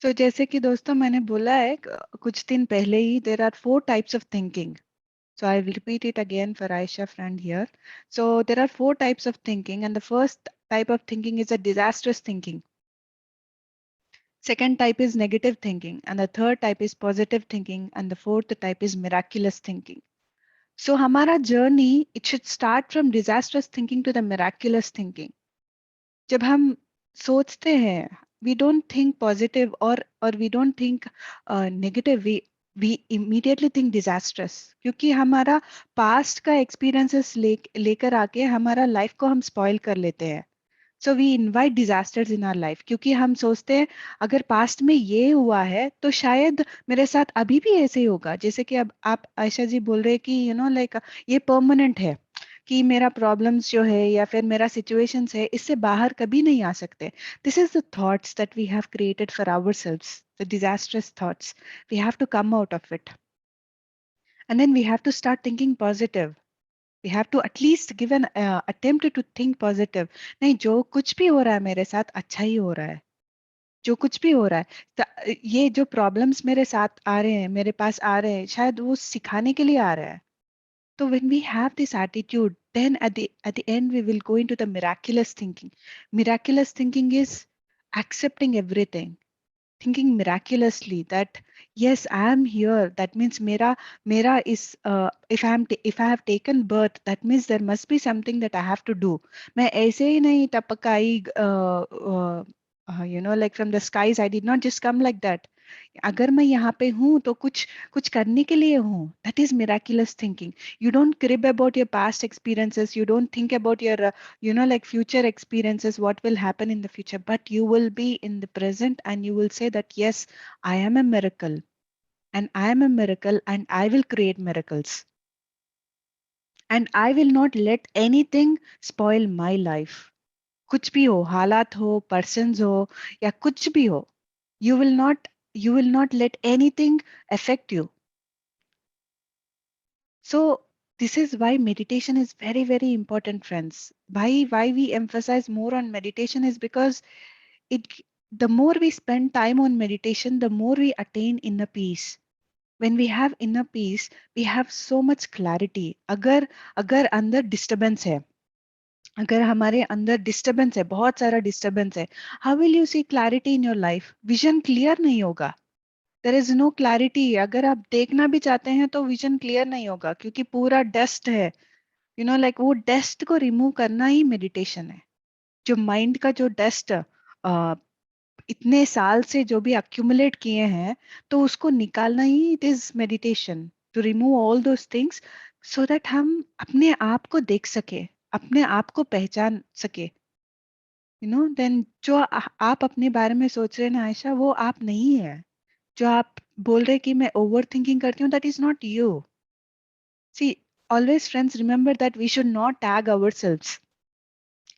तो जैसे कि दोस्तों मैंने बोला है कुछ दिन पहले ही, there are four types of thinking. So I will repeat it again for Aisha friend here. So there are four types of thinking, and the first type of thinking is a disastrous thinking. Second type is negative thinking, and the third type is positive thinking, and the fourth type is miraculous thinking. So हमारा journey, it should start from disastrous thinking to the miraculous thinking. जब हम सोचते हैं, we don't think positive or we don't think negative, we immediately think disastrous, क्योंकि हमारा past का experiences लेकर आके हमारा life को हम spoil कर लेते हैं. So we invite disasters in our life, क्योंकि हम सोचते हैं अगर पास्ट में ये हुआ है तो शायद मेरे साथ अभी भी ऐसे ही होगा. जैसे कि अब आप आयशा जी बोल रहे हैं कि लाइक ये परमानेंट है, कि मेरा प्रॉब्लम्स जो है या फिर मेरा सिचुएशंस है इससे बाहर कभी नहीं आ सकते. This is the thoughts that we have created for ourselves, the disastrous thoughts. We have to come out of it, and then we have to start thinking positive. we have to at least give an attempt to think positive. नहीं, जो कुछ भी हो रहा है मेरे साथ अच्छा ही हो रहा है. जो कुछ भी हो रहा है, ये जो प्रॉब्लम्स मेरे साथ आ रहे हैं, मेरे पास आ रहे हैं, शायद वो सिखाने के लिए आ रहा है. So when we have this attitude, then at the end we will go into the miraculous thinking. Miraculous thinking is accepting everything, thinking miraculously that yes, I am here. That means mera is if I have taken birth, that means there must be something that I have to do. मैं ऐसे ही नहीं टपकाई, like from the skies. I did not just come like that. अगर मैं यहाँ पे हूँ तो कुछ कुछ करने के लिए हूँ. That is miraculous thinking. You don't crib about your past experiences. You don't think about your like future experiences, what will happen in the future, but you will be in the present and you will say that yes, I am a miracle, and I am a miracle, and I will create miracles, and I will not let anything spoil my life. कुछ भी हो, हालात हो, persons हो, या कुछ भी हो, you will not let anything affect you. So this is why meditation is very, very important, friends. Why we emphasize more on meditation is because it the more we spend time on meditation, the more we attain inner peace. When we have inner peace, we have so much clarity. अगर अगर अंदर disturbance है, अगर हमारे अंदर disturbance है, बहुत सारा डिस्टरबेंस है, how will you see clarity in your life? Vision clear नहीं होगा. There is no clarity. अगर आप देखना भी चाहते हैं तो विजन क्लियर नहीं होगा, क्योंकि पूरा डस्ट है. लाइक वो डस्ट को रिमूव करना ही मेडिटेशन है. जो माइंड का जो डस्ट इतने साल से जो भी अक्यूमुलेट किए हैं, तो उसको निकालना ही it is meditation. To remove all those things, so that हम अपने आप को देख सके, अपने आप को पहचान सके. देन जो आप अपने बारे में सोच रहे हैं ना आयशा, वो आप नहीं है. जो आप बोल रहे कि मैं ओवर थिंकिंग करती हूँ, that is not you. See, always friends, remember that we should not tag ourselves.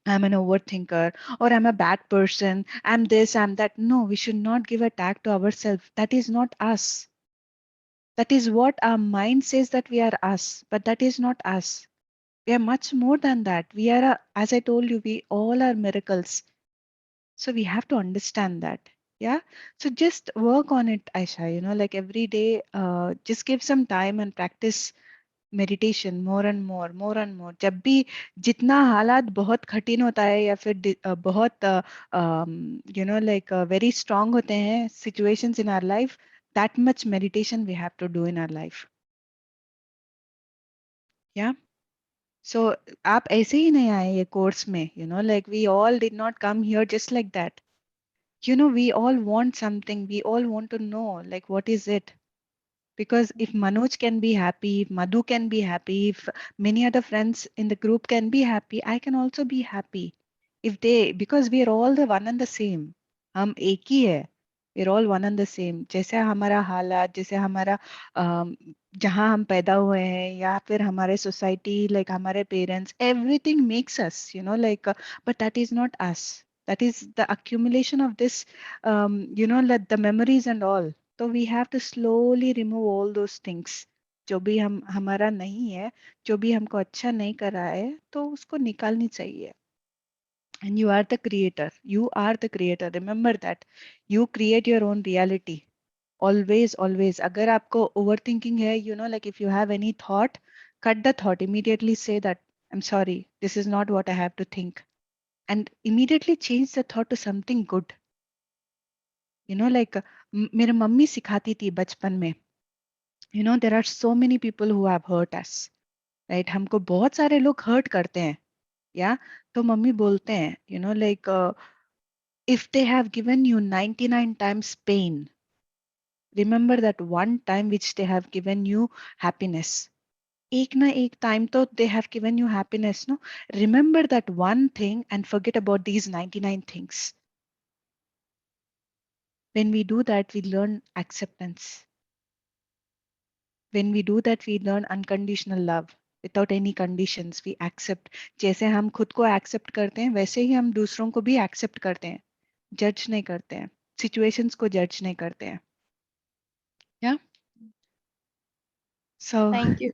I'm an overthinker, or I'm a bad person, I'm this, I'm that. No, we should not give a tag to ourselves. That is not us. That is what our mind says that we are us, but that is not us. We are much more than that. We are, as I told you, we all are miracles. So we have to understand that. Yeah. So just work on it, Aisha. Like every day, just give some time and practice meditation more and more. जब भी जितना हालात बहुत कठिन होता है या फिर बहुत लाइक वेरी स्ट्रांग होते हैं situations in our life, that much meditation we have to do in our life. या सो आप ऐसे ही नहीं आए ये कोर्स में. Like we all did not come here just like that. We all want something, we all want to know like what is it. Because if Manoj can be happy, if Madhu can be happy, if many other friends in the group can be happy, I can also be happy. If they, because we are all the one and the same. हम एक ही है. We are all one and the same. जैसे हमारा हालात, जैसे हमारा जहाँ हम पैदा हुए हैं, या फिर हमारे सोसाइटी, लाइक हमारे parents, everything makes us, like, but that is not us. That is the accumulation of this, like the memories and all. तो we have to slowly remove all those things. जो भी हम हमारा नहीं है, जो भी हमको अच्छा नहीं कर रहा है, तो उसको निकालनी चाहिए. and you are the creator. You are the creator. Remember that. You create your own reality. Always, always. अगर आपको overthinking है, like if you have any thought, cut the thought. Immediately say that, I'm sorry, this is not what I have to think. And immediately change the thought to something good. Like मेरे mummy सिखाती थी बचपन में. There are so many people who have hurt us. Right? हमको बहुत सारे लोग hurt करते हैं. Yeah. तो मम्मी बोलते हैं, like if they have given you 99 times pain, remember that one time which they have given you happiness. एक ना एक time तो they have given you happiness, no? Remember that one thing and forget about these 99 things. When we do that, we learn acceptance. When we do that, we learn unconditional love. Without any conditions, we accept. जैसे हम खुद को accept करते हैं, वैसे ही हम दूसरों को भी accept करते हैं. Judge नहीं करते हैं. Situations को judge नहीं करते हैं. Yeah. So Thank you.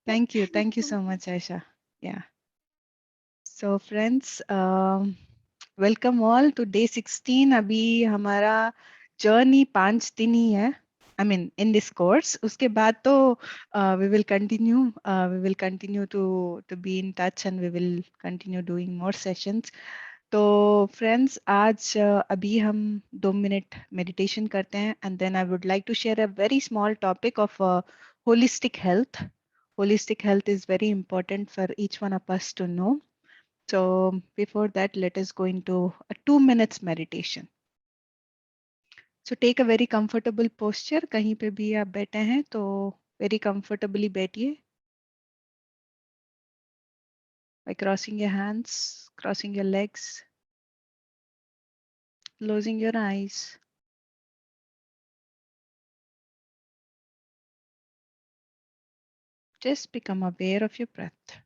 thank you. Thank you so much, Aisha. Yeah. So friends, welcome all to day 16. अभी हमारा journey 5 दिन ही है. I mean, in this course. उसके बाद तो we will continue. We will continue to be in touch and we will continue doing more sessions. तो friends, आज अभी हम 2 मिनट meditation करते हैं and then I would like to share a very small topic of holistic health. Holistic health is very important for each one of us to know. So before that, let us go into a 2 minutes meditation. So take a very comfortable posture. कहीं पे भी आप बैठे हैं तो very comfortably बैठिए. By crossing your hands, crossing your legs, closing your eyes. Just become aware of your breath.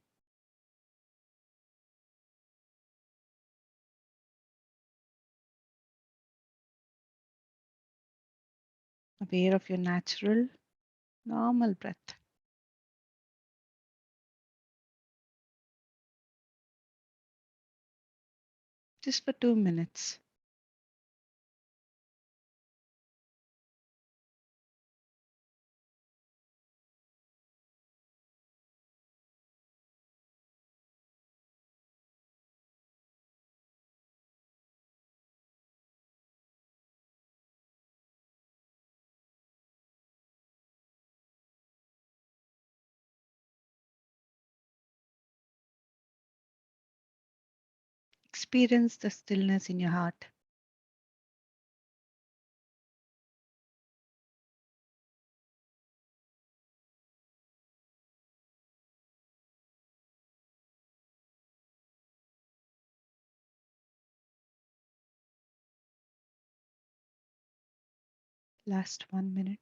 Aware of your natural, normal breath. Just for 2 minutes. Experience the stillness in your heart. Last 1 minute.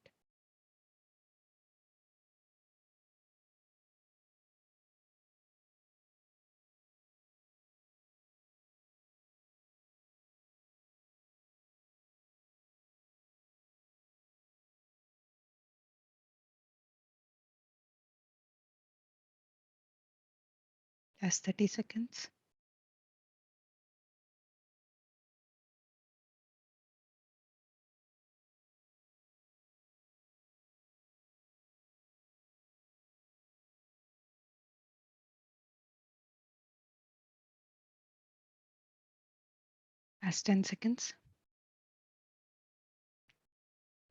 Last 30 seconds. Last 10 seconds.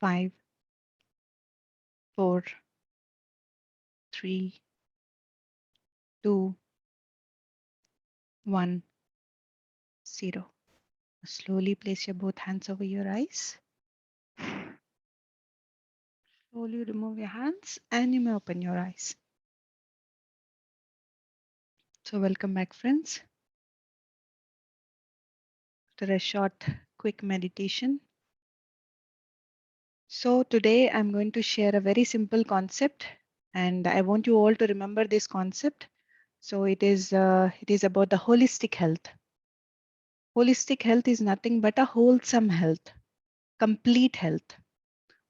5, 4, 3, 2, 1, 0. Slowly place your both hands over your eyes. Slowly remove your hands and you may open your eyes. So welcome back, friends. After a short, quick meditation. So today I'm going to share a very simple concept and I want you all to remember this concept. So it is about the holistic health. Holistic health is nothing but a wholesome health, complete health.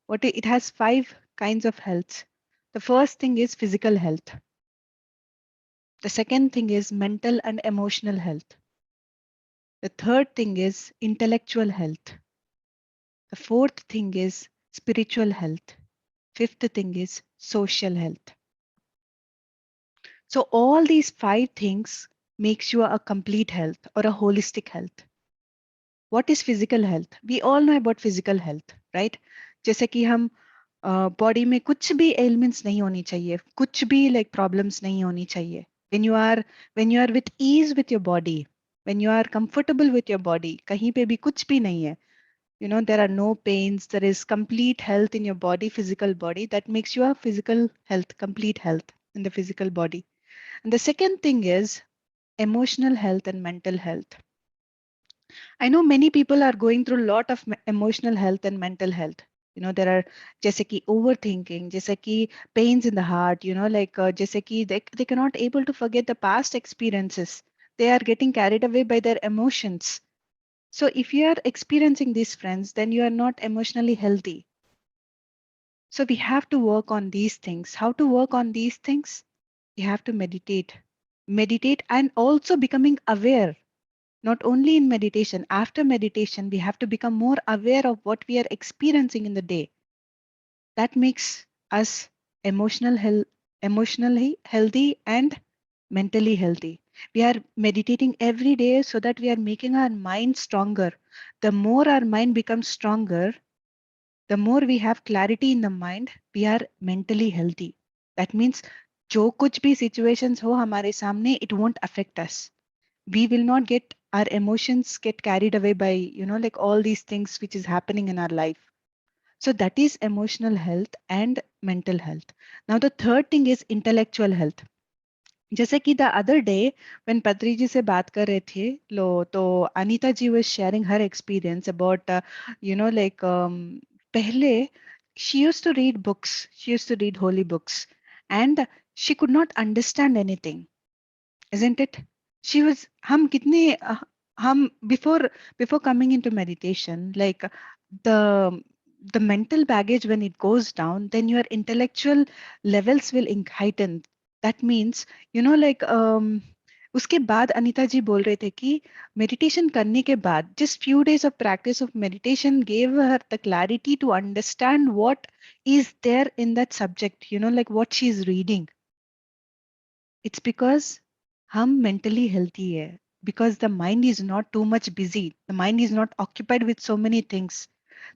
It has 5 kinds of health. The first thing is physical health. The second thing is mental and emotional health. The third thing is intellectual health. The fourth thing is spiritual health. Fifth thing is social health. So all these five things makes you a complete health or a holistic health. What is physical health? We all know about physical health, right? जैसे कि हम body में कुछ भी elements नहीं होनी चाहिए, कुछ भी लाइक प्रॉब्लम्स नहीं होनी चाहिए. When you are with ease with your body, when you are comfortable with your body, कहीं पे भी कुछ भी नहीं है, there are no pains, there is complete health in your body, physical body, that makes you a physical health, complete health in the physical body. And the second thing is emotional health and mental health. I know many people are going through a lot of emotional health and mental health. There are जैसे कि overthinking, जैसे कि pains in the heart, like जैसे कि they cannot able to forget the past experiences. They are getting carried away by their emotions. So if you are experiencing these friends, then you are not emotionally healthy. So we have to work on these things. How to work on these things? You have to meditate. Meditate and also becoming aware. Not only in meditation, after meditation, we have to become more aware of what we are experiencing in the day. That makes us emotionally healthy and mentally healthy. We are meditating every day so that we are making our mind stronger. The more our mind becomes stronger, the more we have clarity in the mind, we are mentally healthy. That means जो कुछ भी situations हो हमारे सामने, it won't affect us. We will not get our emotions get carried away by like all these things which is happening in our life. So that is emotional health and mental health. Now the third thing is intellectual health. जैसे कि the other day when पत्री जी से बात कर रहे थे लो तो अनीता जी was sharing her experience about like पहले she used to read books, she used to read holy books, and she could not understand anything, isn't it? She was hum before coming into meditation, like the the mental baggage, when it goes down, then your intellectual levels will heighten. That means like उसके बाद अनीता जी बोल रहे थे कि meditation करने के बाद just few days of practice of meditation gave her the clarity to understand what is there in that subject, like what she is reading. It's because हम mentally healthy है, because the mind is not too much busy. The mind is not occupied with so many things.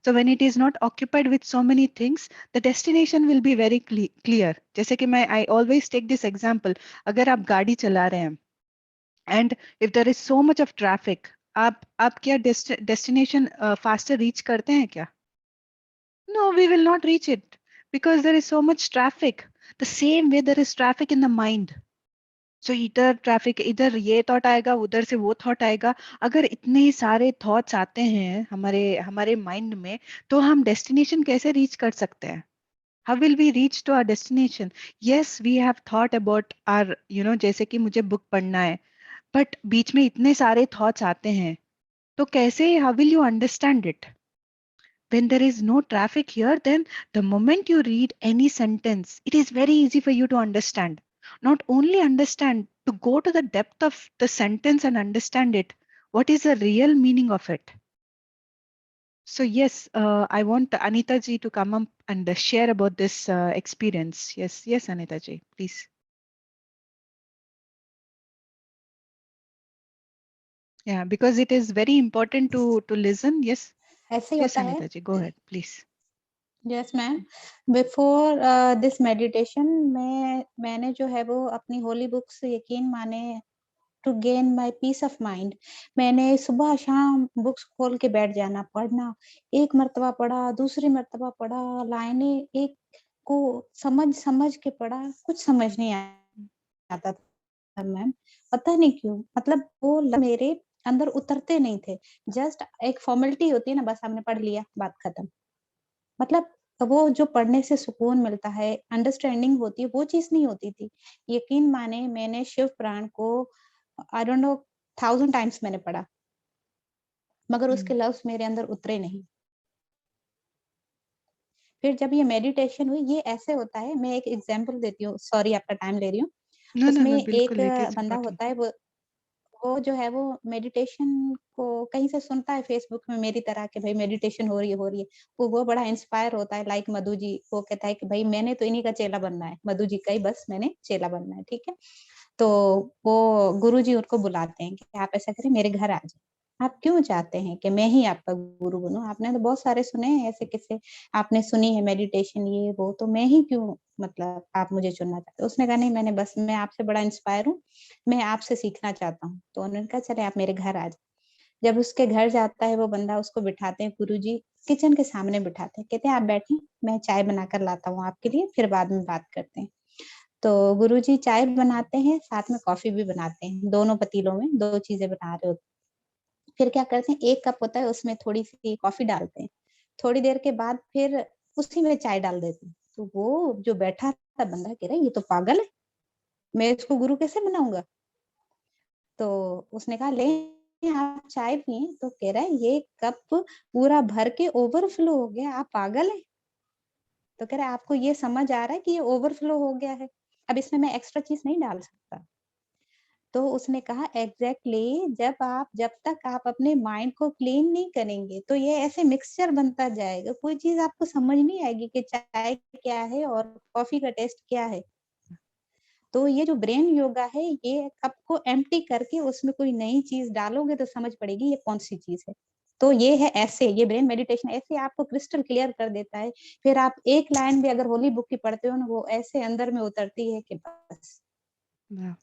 So when it is not occupied with so many things, the destination will be very clear. जैसे कि I always take this example. अगर आप गाड़ी चला रहे हैं and if there is so much of traffic, आप क्या destination faster reach करते हैं क्या? No, we will not reach it because there is so much traffic. The same way there is traffic in the mind. सो इधर traffic, इधर ये thought आएगा, उधर से वो थॉट आएगा. अगर इतने सारे थॉट्स आते हैं हमारे हमारे माइंड में, तो हम डेस्टिनेशन कैसे रीच कर सकते हैं? How will we reach to our destination? Yes, we have thought about are जैसे कि मुझे बुक पढ़ना है, बट बीच में इतने सारे थॉट्स आते हैं, तो कैसे, how will you understand it? When there is no traffic here, then the moment you read any sentence, it is very easy for you to understand. Not only understand, to go to the depth of the sentence and understand it. What is the real meaning of it? So yes, I want Anita ji to come up and share about this experience. Yes, Anita ji, please. Yeah, because it is very important to listen. Yes, ऐसे ही yes, होता है. Anita ji, go ahead, please. Yes ma'am. Before this meditation मैंने जो है वो अपनी holy books यकीन माने to gain my peace of mind, मैंने सुबह शाम बुक्स खोल के बैठ जाना पढ़ना. एक मर्तबा पढ़ा, दूसरी मर्तबा पढ़ा, लाइनें एक को समझ समझ के पढ़ा, कुछ समझ नहीं आता था मैम. पता नहीं क्यों, मतलब वो मेरे अंदर उतरते नहीं थे. जस्ट एक फॉर्मेलिटी होती है ना, बस हमने पढ़ लिया, बात खत्म. मतलब वो जो पढ़ने से सुकून मिलता है, अंडरस्टैंडिंग होती है, वो चीज़ नहीं होती थी. यकीन माने मैंने शिव पुराण को आई डोंट नो 1000 टाइम्स मैंने पढ़ा, मगर Hmm. उसके लफ्ज़ मेरे अंदर उतरे नहीं. फिर जब ये मेडिटेशन हुई, ये ऐसे होता है, मैं एक एग्ज़ाम्पल देती हूँ, सॉरी आपका टाइम ले रही हूँ. No, no, उसमें no, एक बिल्कुल, it is बंदा important. होता है, वो वो जो है वो मेडिटेशन को कहीं से सुनता है फेसबुक में मेरी तरह कि भाई मेडिटेशन हो रही है। वो बड़ा इंस्पायर होता है लाइक मधु जी, वो कहता है कि भाई मैंने तो इन्हीं का चेला बनना है, मधु जी का ही बस मैंने चेला बनना है, ठीक है? तो वो गुरुजी उनको बुलाते हैं कि आप ऐसा करें मेरे घर आ जाइए। आप क्यों चाहते हैं कि मैं ही आपका गुरु बनूँ? आपने तो बहुत सारे सुने हैं ऐसे किस्से, आपने सुनी है मेडिटेशन ये वो, तो मैं ही क्यों मतलब आप मुझे चुनना चाहते हो? उसने कहा नहीं मैं आपसे बड़ा इंस्पायर हूँ, मैं आपसे सीखना चाहता हूँ। तो उन्होंने कहा चले आप मेरे घर आ जाओ। जब उसके घर जाता है वो बंदा, उसको बिठाते हैं गुरुजी, किचन के सामने बिठाते हैं। कहते हैं आप बैठिए, मैं चाय बनाकर लाता हूँ आपके लिए, फिर बाद में बात करते हैं। तो गुरुजी चाय बनाते हैं, साथ में कॉफ़ी भी बनाते हैं, दोनों पतीलों में 2 चीज़ें बना रहे होते हैं। फिर क्या करते हैं, 1 कप होता है उसमें थोड़ी-सी कॉफ़ी डालते हैं, थोड़ी देर के बाद फिर उसी में चाय डाल देते हैं। तो वो जो बैठा था बंदा कह रहा है ये तो पागल है, मैं इसको गुरु कैसे बनाऊँगा? तो उसने कहा लें आप चाय पिएँ, तो कह रहा है ये कप पूरा भर के ओवरफ्लो हो गया, आप पागल हैं? तो कह रहा है आपको ये समझ आ रहा है कि ये ओवरफ्लो हो गया है, अब इसमें मैं एक्स्ट्रा चीज़ नहीं डाल सकता। तो उसने कहा एग्ज़ैक्टली जब तक आप अपने माइंड को क्लीन नहीं करेंगे, तो ये ऐसे मिक्सचर बनता जाएगा, कोई चीज़ आपको समझ नहीं आएगी कि चाय क्या है और कॉफ़ी का टेस्ट क्या है। तो ये जो ब्रेन योगा है, ये कप को एम्प्टी करके उसमें कोई नई चीज़ डालोगे तो समझ पड़ेगी ये कौन-सी चीज़ है। तो ये है ऐसे, ये ब्रेन मेडिटेशन ऐसे आपको क्रिस्टल क्लियर कर देता है। फिर आप एक लाइन भी अगर होली बुक की पढ़ते हो ना, वो ऐसे अंदर में उतरती है कि बस। Yeah,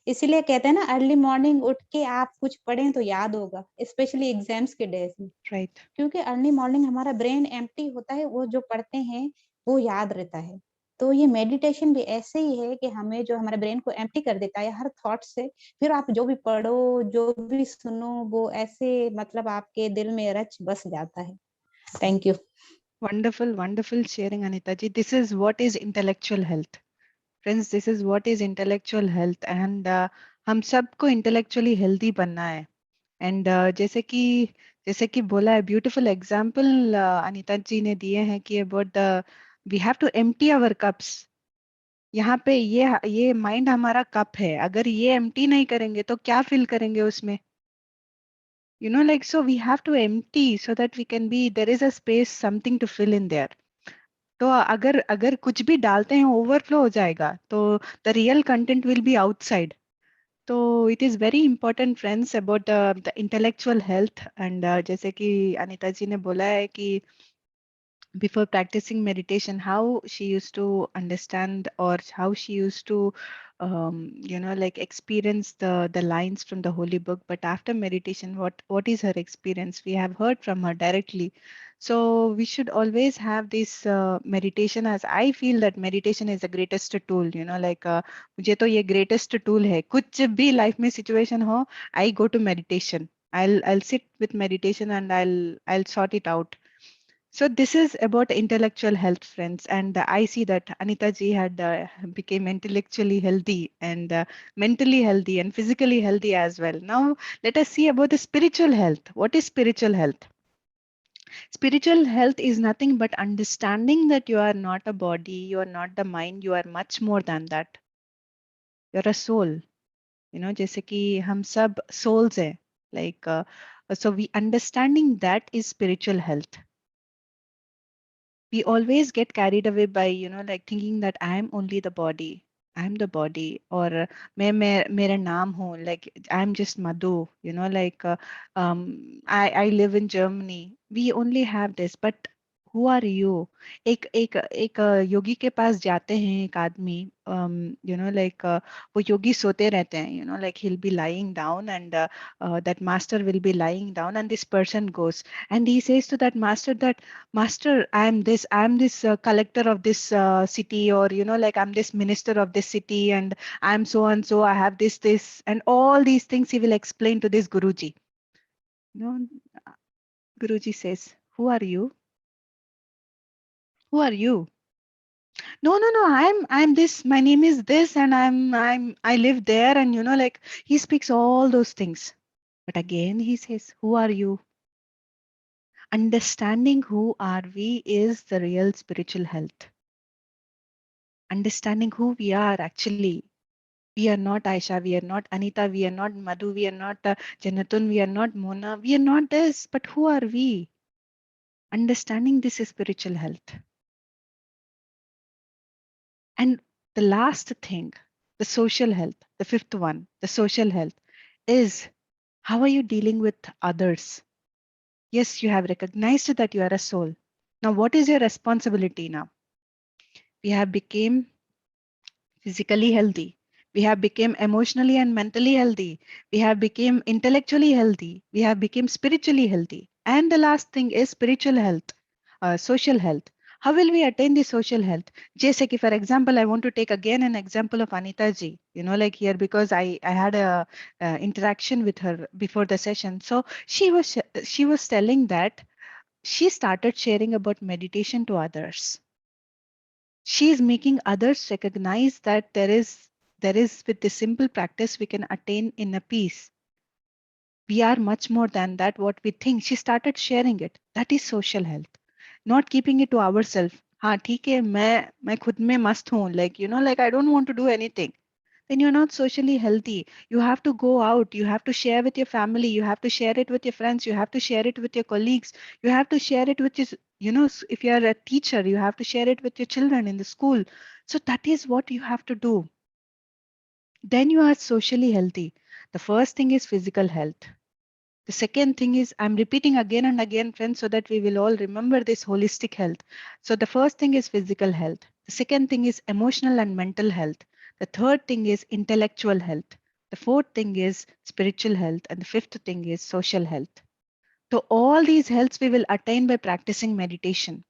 इसीलिए कहते हैं ना अर्ली मॉर्निंग उठ के आप कुछ पढ़ें तो याद होगा, स्पेशली एग्ज़ाम्स के डेज़ में। right. क्योंकि अर्ली मॉर्निंग हमारा ब्रेन एम्प्टी होता है, वो जो पढ़ते हैं, वो याद रहता है। तो ये मेडिटेशन भी ऐसे ही है कि हमें जो हमारे ब्रेन को एम्प्टी कर देता है हर थॉट से, फिर आप जो भी पढ़ो, जो भी सुनो, वो ऐसे मतलब आपके दिल में रच बस जाता है। Thank you. Wonderful, wonderful sharing, Anita ji. This is what is intellectual health. Friends, this is what is intellectual health. And हम सबको intellectually healthy बनना है. And जैसे कि बोला है, beautiful example अनीता जी ने दिए हैं कि about the we have to empty our cups. यहाँ पे ये माइंड हमारा कप है, अगर ये empty नहीं करेंगे तो क्या फिल करेंगे उसमें? Like, so we have to empty so that we can be, there is a space, something to fill in there. तो अगर अगर कुछ भी डालते हैं ओवरफ्लो हो जाएगा, तो the real content will be outside. तो it is very important friends about the intellectual health. And जैसे कि अनीता जी ने बोला है कि before practicing meditation, how she used to understand, or how she used to like experience the lines from the holy book. But after meditation, what is her experience? We have heard from her directly. So we should always have this meditation, as I feel that meditation is the greatest tool. Like मुझे तो ये greatest tool है. कुछ भी life में situation हो, I go to meditation. I'll sit with meditation and I'll sort it out. So this is about intellectual health, friends, and I see that Anita ji had became intellectually healthy and mentally healthy and physically healthy as well. Now let us see about the spiritual health. What is spiritual health? Spiritual health is nothing but understanding that you are not a body, you are not the mind, you are much more than that. You're a soul. जैसे कि हम सब souls हैं. Like so we understanding that is spiritual health. We always get carried away by like thinking that I am only the body, I am the body, or मैं मेरा नाम हूँ, like I'm just Madhu, like I live in Germany. We only have this, but who are you? एक योगी के पास जाते हैं एक आदमी, like वो योगी सोते रहते हैं, like he'll be lying down, and that master will be lying down, and this person goes and he says to that master that, Master, I'm this collector of this city, or like I'm this minister of this city, and I'm so and so, I have this, and all these things he will explain to this Guruji. You Guruji says, Who are you? Who are you? No, no, no, I'm this, my name is this, and I live there, and like he speaks all those things. But again he says, Who are you? Understanding who are we is the real spiritual health. Understanding who we are actually. We are not Aisha, we are not Anita, we are not Madhu, we are not Janatun, we are not Mona, we are not this. But who are we? Understanding this is spiritual health. And the last thing, the social health, the fifth one, the social health is how are you dealing with others? Yes, you have recognized that you are a soul. Now, what is your responsibility now? We have become physically healthy. We have become emotionally and mentally healthy. We have become intellectually healthy. We have become spiritually healthy. And the last thing is spiritual health, social health. How will we attain the social health? Jesse, for example, I want to take again an example of Anita ji, like here, because I had a interaction with her before the session. So she was telling that she started sharing about meditation to others. She is making others recognize that there is with this simple practice we can attain inner peace. We are much more than that what we think. She started sharing it. That is social health, not keeping it to ourselves. हाँ ठीक है, मैं खुद में मस्त हूँ, like I don't want to do anything. Then you're not socially healthy. You have to go out, you have to share with your family, you have to share it with your friends, you have to share it with your colleagues, you have to share it with your, if you are a teacher, you have to share it with your children in the school. So that is what you have to do. Then you are socially healthy. The first thing is physical health. The second thing is, I'm repeating again and again, friends, so that we will all remember this holistic health. So the first thing is physical health. The second thing is emotional and mental health. The third thing is intellectual health. The fourth thing is spiritual health. And the fifth thing is social health. So all these healths we will attain by practicing meditation.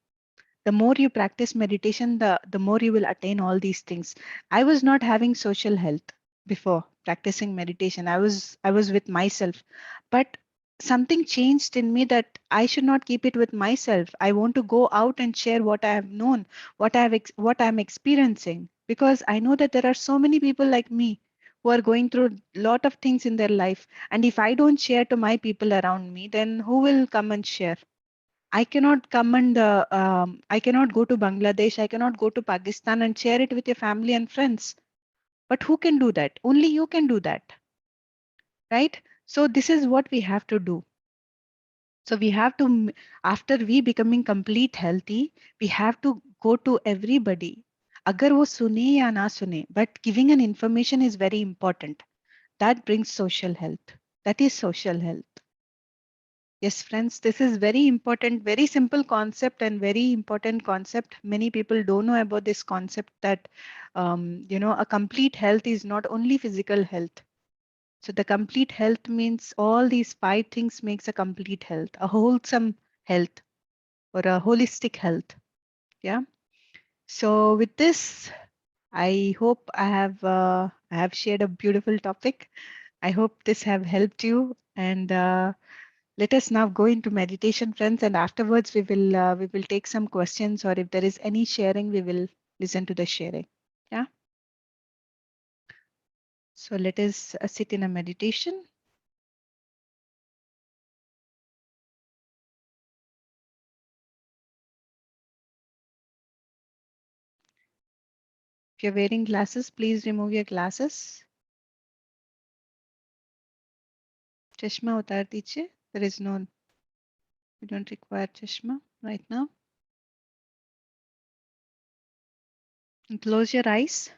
The more you practice meditation, the more you will attain all these things. I was not having social health before practicing meditation. I was with myself, but something changed in me that I should not keep it with myself. I want to go out and share what I have known, what I'm experiencing, because I know that there are so many people like me who are going through a lot of things in their life, and if I don't share to my people around me, then who will come and share? I cannot come and I cannot go to Bangladesh, I cannot go to Pakistan and share it with your family and friends. But who can do that? Only you can do that, right? So this is what we have to do. So we have to, after we becoming complete healthy, we have to go to everybody. अगर वो सुने या ना सुने, but giving an information is very important. That brings social health. That is social health. Yes, friends, this is very important, very simple concept and very important concept. Many people don't know about this concept that, a complete health is not only physical health. So the complete health means all these five things makes a complete health, a wholesome health or a holistic health. Yeah. So with this, I hope I have shared a beautiful topic. I hope this have helped you, and let us now go into meditation, friends, and afterwards we will take some questions, or if there is any sharing, we will listen to the sharing. Yeah. So let us sit in a meditation. If you're wearing glasses, please remove your glasses. Chashma utar dijiye. There is no, you don't require chashma right now. And close your eyes.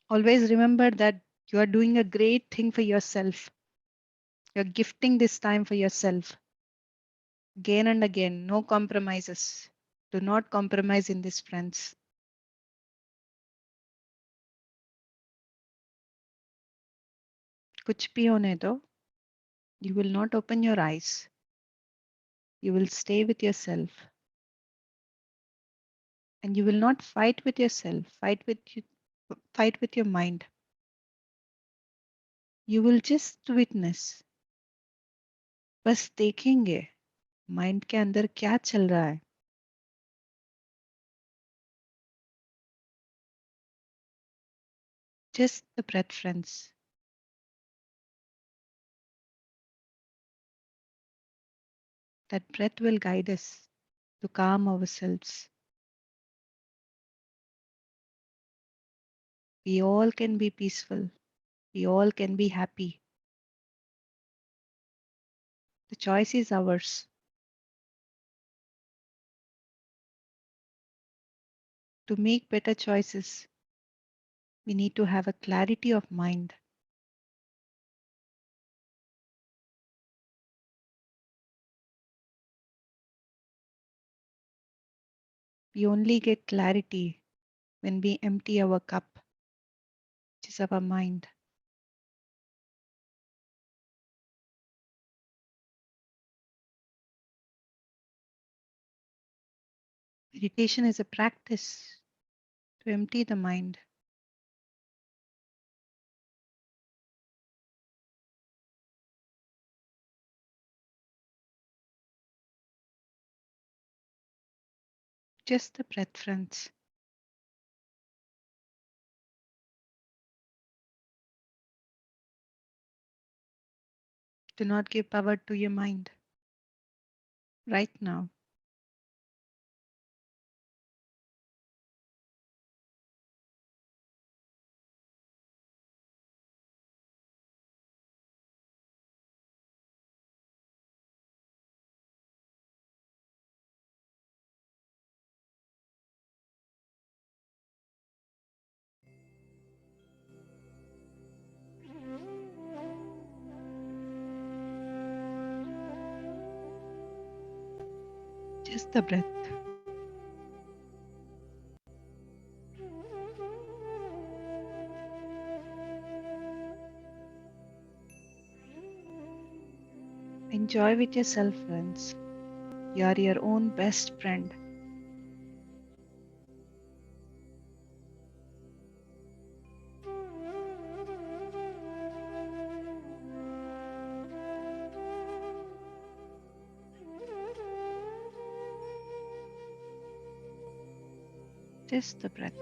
Always remember that you are doing a great thing for yourself. You're gifting this time for yourself. Again and again, no compromises. Do not compromise in this, friends. कुछ भी होने दो. You will not open your eyes. You will stay with yourself. And you will not fight with yourself. Fight with your mind. You will just witness. बस देखेंगे mind के अंदर क्या चल रहा है. Just the breath, friends. That breath will guide us to calm ourselves. We all can be peaceful. We all can be happy. The choice is ours. To make better choices, we need to have a clarity of mind. We only get clarity when we empty our cup, which is our mind. Meditation is a practice to empty the mind. Just the breath, friends. Do not give power to your mind right now. Just the breath. Enjoy with yourself, friends. You are your own best friend. Just the breath.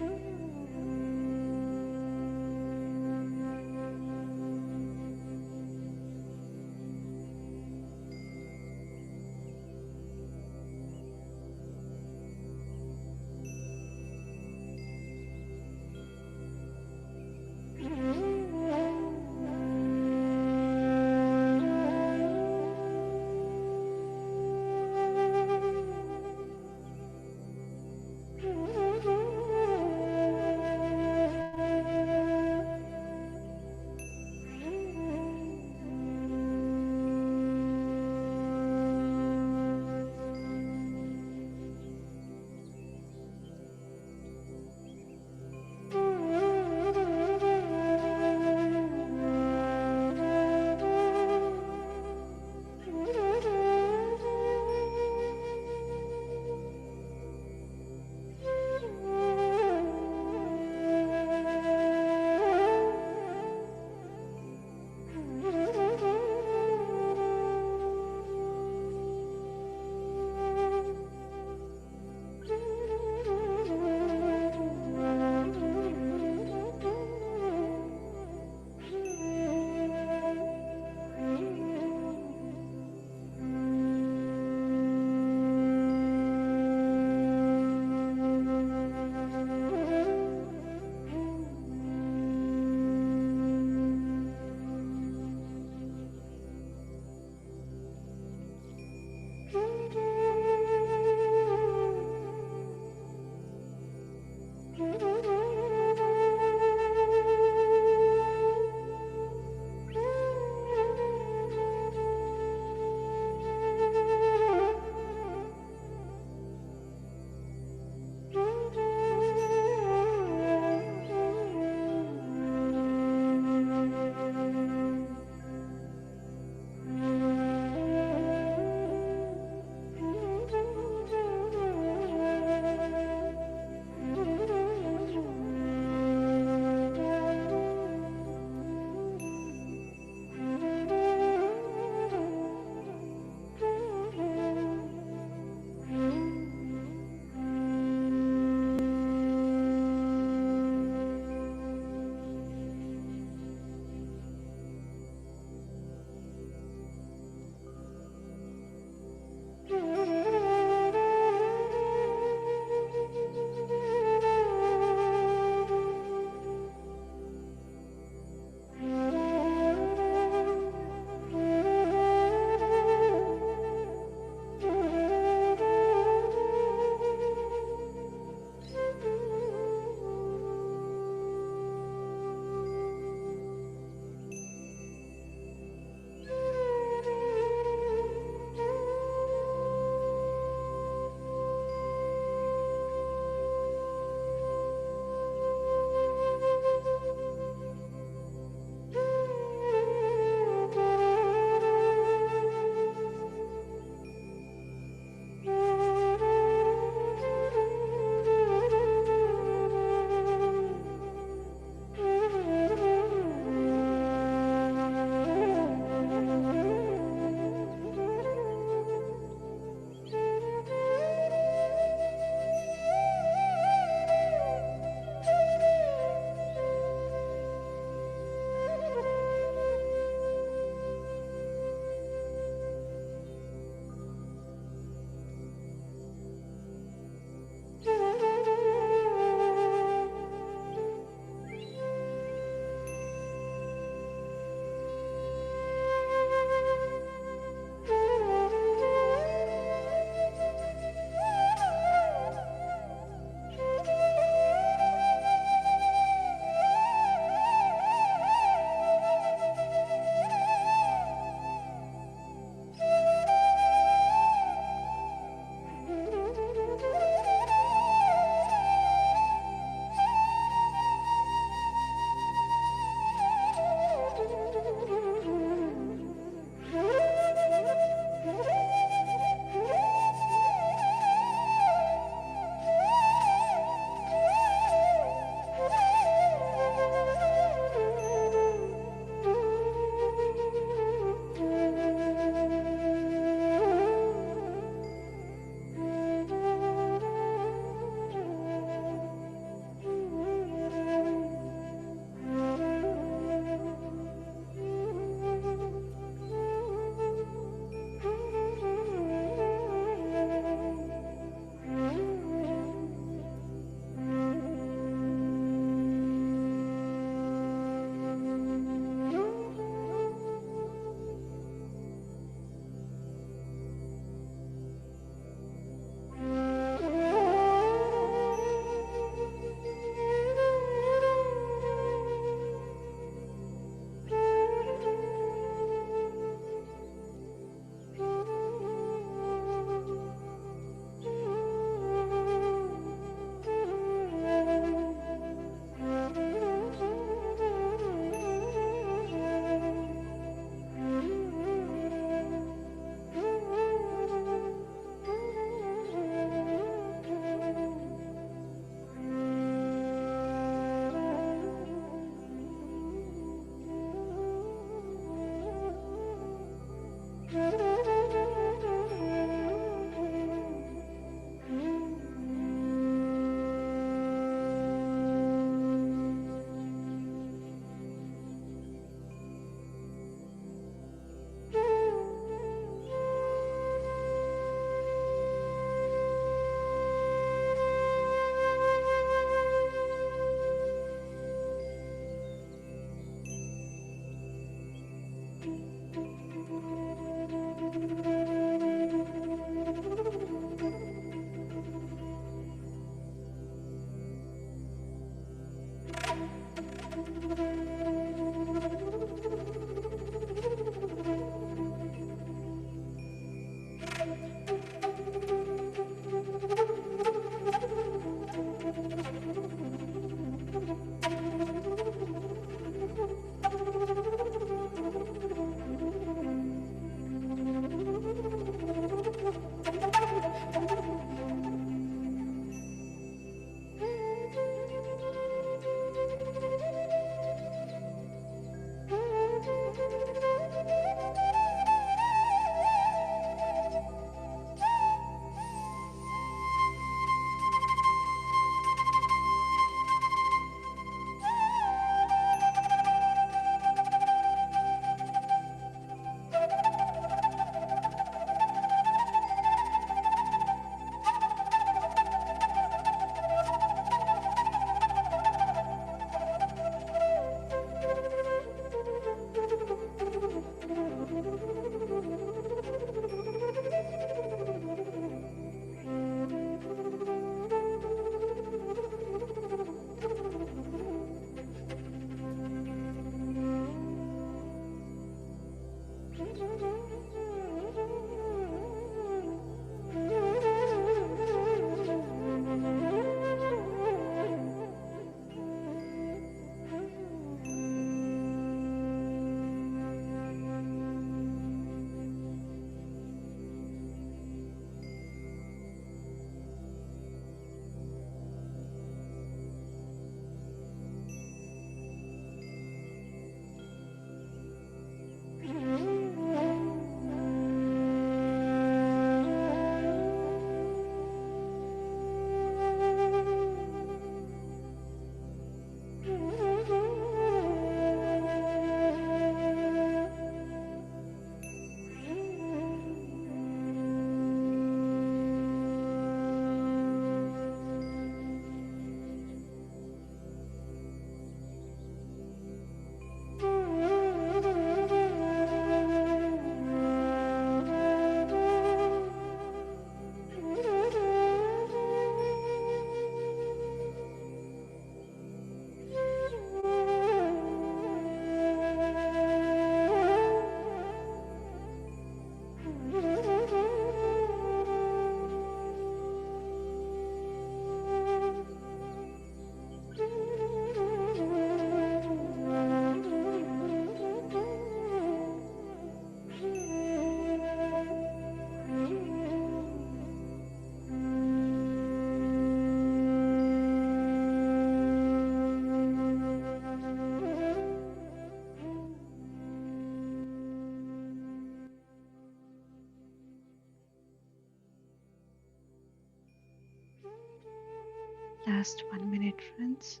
Last 1 minute, friends.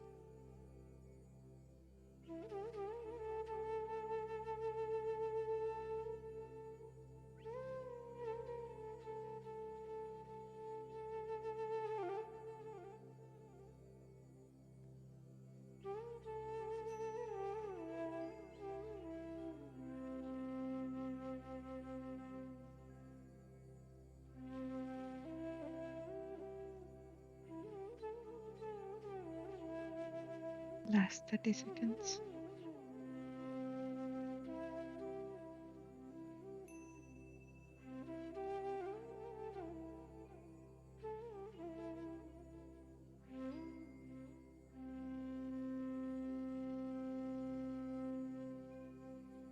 Last 30 seconds.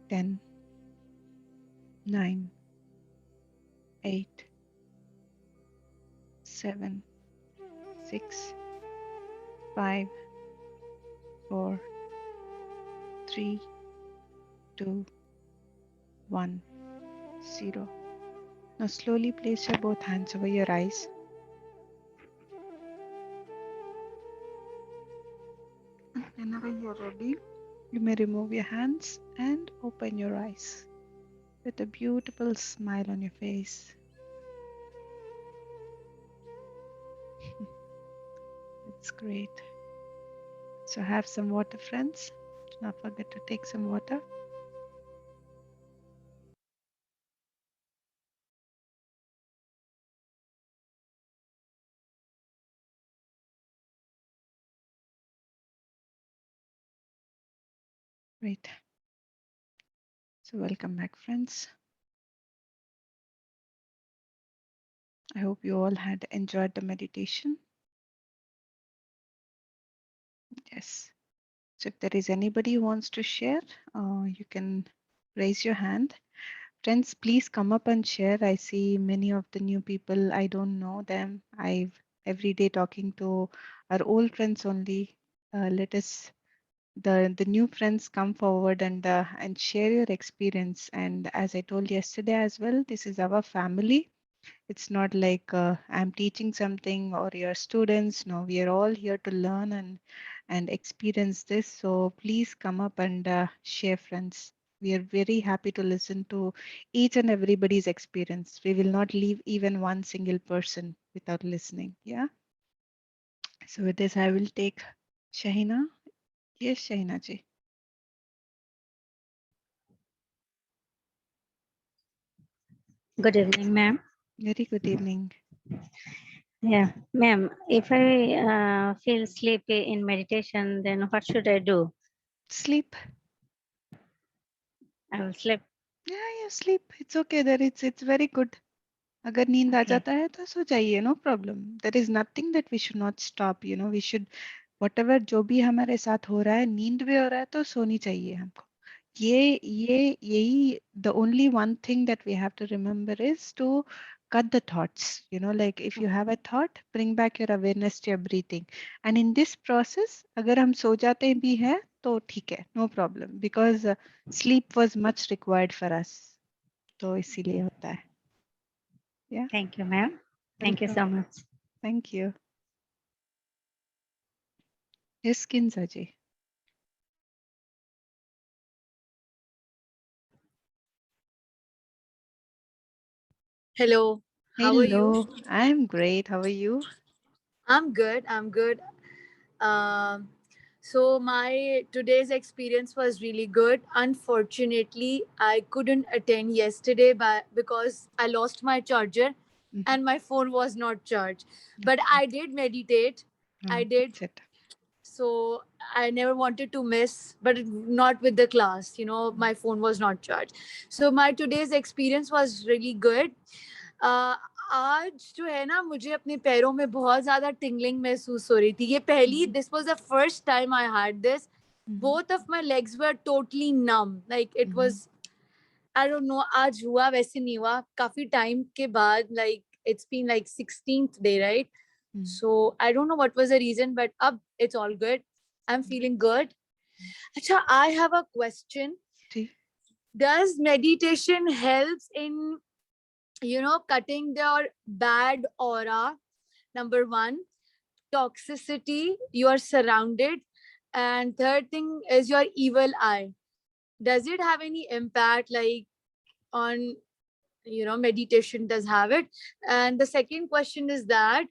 Ten, 9, 8, 7, 6, 5, 4, 3, 2, 1, 0. Now slowly place your both hands over your eyes. Whenever you're ready, you may remove your hands and open your eyes with a beautiful smile on your face. It's great. So have some water, friends. Do not forget to take some water. Great. So welcome back, friends. I hope you all had enjoyed the meditation. Yes. So if there is anybody who wants to share, you can raise your hand. Friends, please come up and share. I see many of the new people. I don't know them. I've every day talking to our old friends only. Let us the new friends come forward and share your experience. And as I told yesterday as well, this is our family. It's not like I'm teaching something or your students. No, we are all here to learn and experience this. So please come up and share, friends. We are very happy to listen to each and everybody's experience. We will not leave even one single person without listening. Yeah. So with this, I will take Shahina. Yes, Shahina ji. Good evening, ma'am. Very good evening. Yeah, ma'am, if I feel sleepy in meditation, then what should I do? Sleep. I will sleep. Yeah, sleep. It's okay. There it's very good. अगर नींद आ Okay. जाता है तो सो जाइए, no problem. There is nothing that we should not stop. We should whatever जो भी हमारे साथ हो रहा है, नींद भी हो रहा है तो सोनी चाहिए हमको. यही the only one thing that we have to remember is to cut the thoughts. Like if you have a thought, bring back your awareness to your breathing. And in this process, अगर हम सो जाते भी हैं तो ठीक है, no problem, because sleep was much required for us. तो इसीलिए होता है. Yeah. Thank you, ma'am. Thank you Welcome. so much. Thank you. Yes, Kinza ji. Hello, how are you? Hello. I'm great. How are you? I'm good. I'm good. Um, so my today's experience was really good. Unfortunately, I couldn't attend yesterday because I lost my charger Mhm. and my phone was not charged. But Okay. I did meditate. I did. That's it. So I never wanted to miss, but not with the class. My phone was not charged. So my today's experience was really good. आज जो है ना, मुझे अपने पैरों में बहुत ज्यादा टिंगलिंग महसूस हो रही थी. ये पहली this was the first time I had this. Both of my legs were totally numb, like it was, I don't know आज हुआ वैसे नहीं हुआ, काफी टाइम के बाद. Like it's been like 16th day, right? So I don't know what was the reason, but अब it's all good. I'm feeling good. अच्छा, I have a question. Ji. Does meditation helps in cutting their bad aura? Number one. toxicity, you are surrounded, and third thing is your evil eye. Does it have any impact, like, on, meditation does have it? And the second question is that,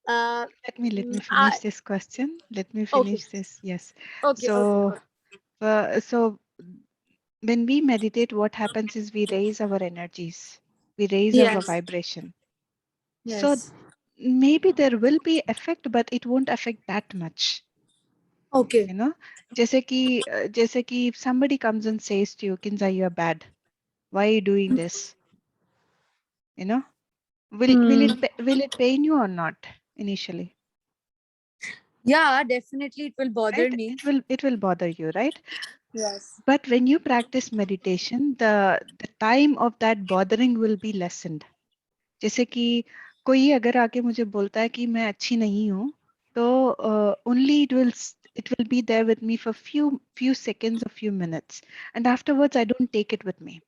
Let me I, finish this question. Let me okay, finish this. Yes. okay, okay, So, okay. so when we meditate, what happens is we raise our energies, we raise our Yes, vibration. So yes, maybe there will be effect, but it won't affect that much. okay. You know, जैसे कि if somebody comes and says to you, Kinza, you're bad. Why are you doing this? You know, Hmm. will it pain you or not initially? Yeah, definitely it will bother Right? me. It will bother you, right? Yes. But when you practice meditation, the time of that bothering will be lessened. जैसे कि कोई अगर आके मुझे बोलता है कि मैं अच्छी नहीं हूँ, तो only it will be there with me for few seconds or few minutes, and afterwards I don't take it with me.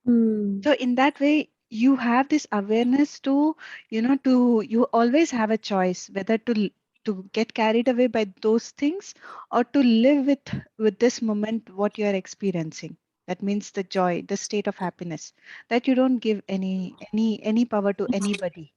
Hmm. So in that way, you have this awareness to, you always have a choice whether to get carried away by those things or to live with this moment, what you are experiencing. That means the joy, the state of happiness, that you don't give any power to anybody.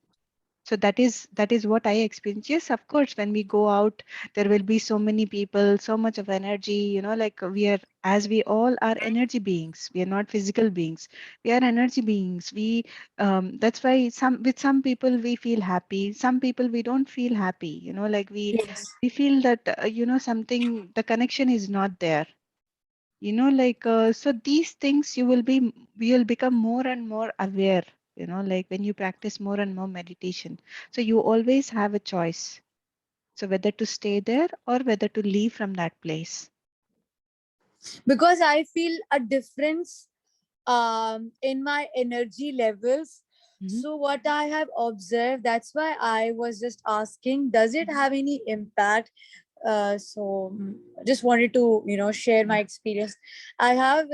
So that is what I experience. Yes, of course, when we go out, there will be so many people, so much of energy, like we are, as we all are energy beings. We are not physical beings. We are energy beings. That's why some people we feel happy, some people we don't feel happy, like Yes. we feel that, something, the connection is not there. Like, so these things you'll become more and more aware, like when you practice more and more meditation. So you always have a choice. So whether to stay there or whether to leave from that place. Because I feel a difference in my energy levels. Mhm, So what I have observed, that's why I was just asking, does it mhm, have any impact? Just wanted to share my mhm, experience. I have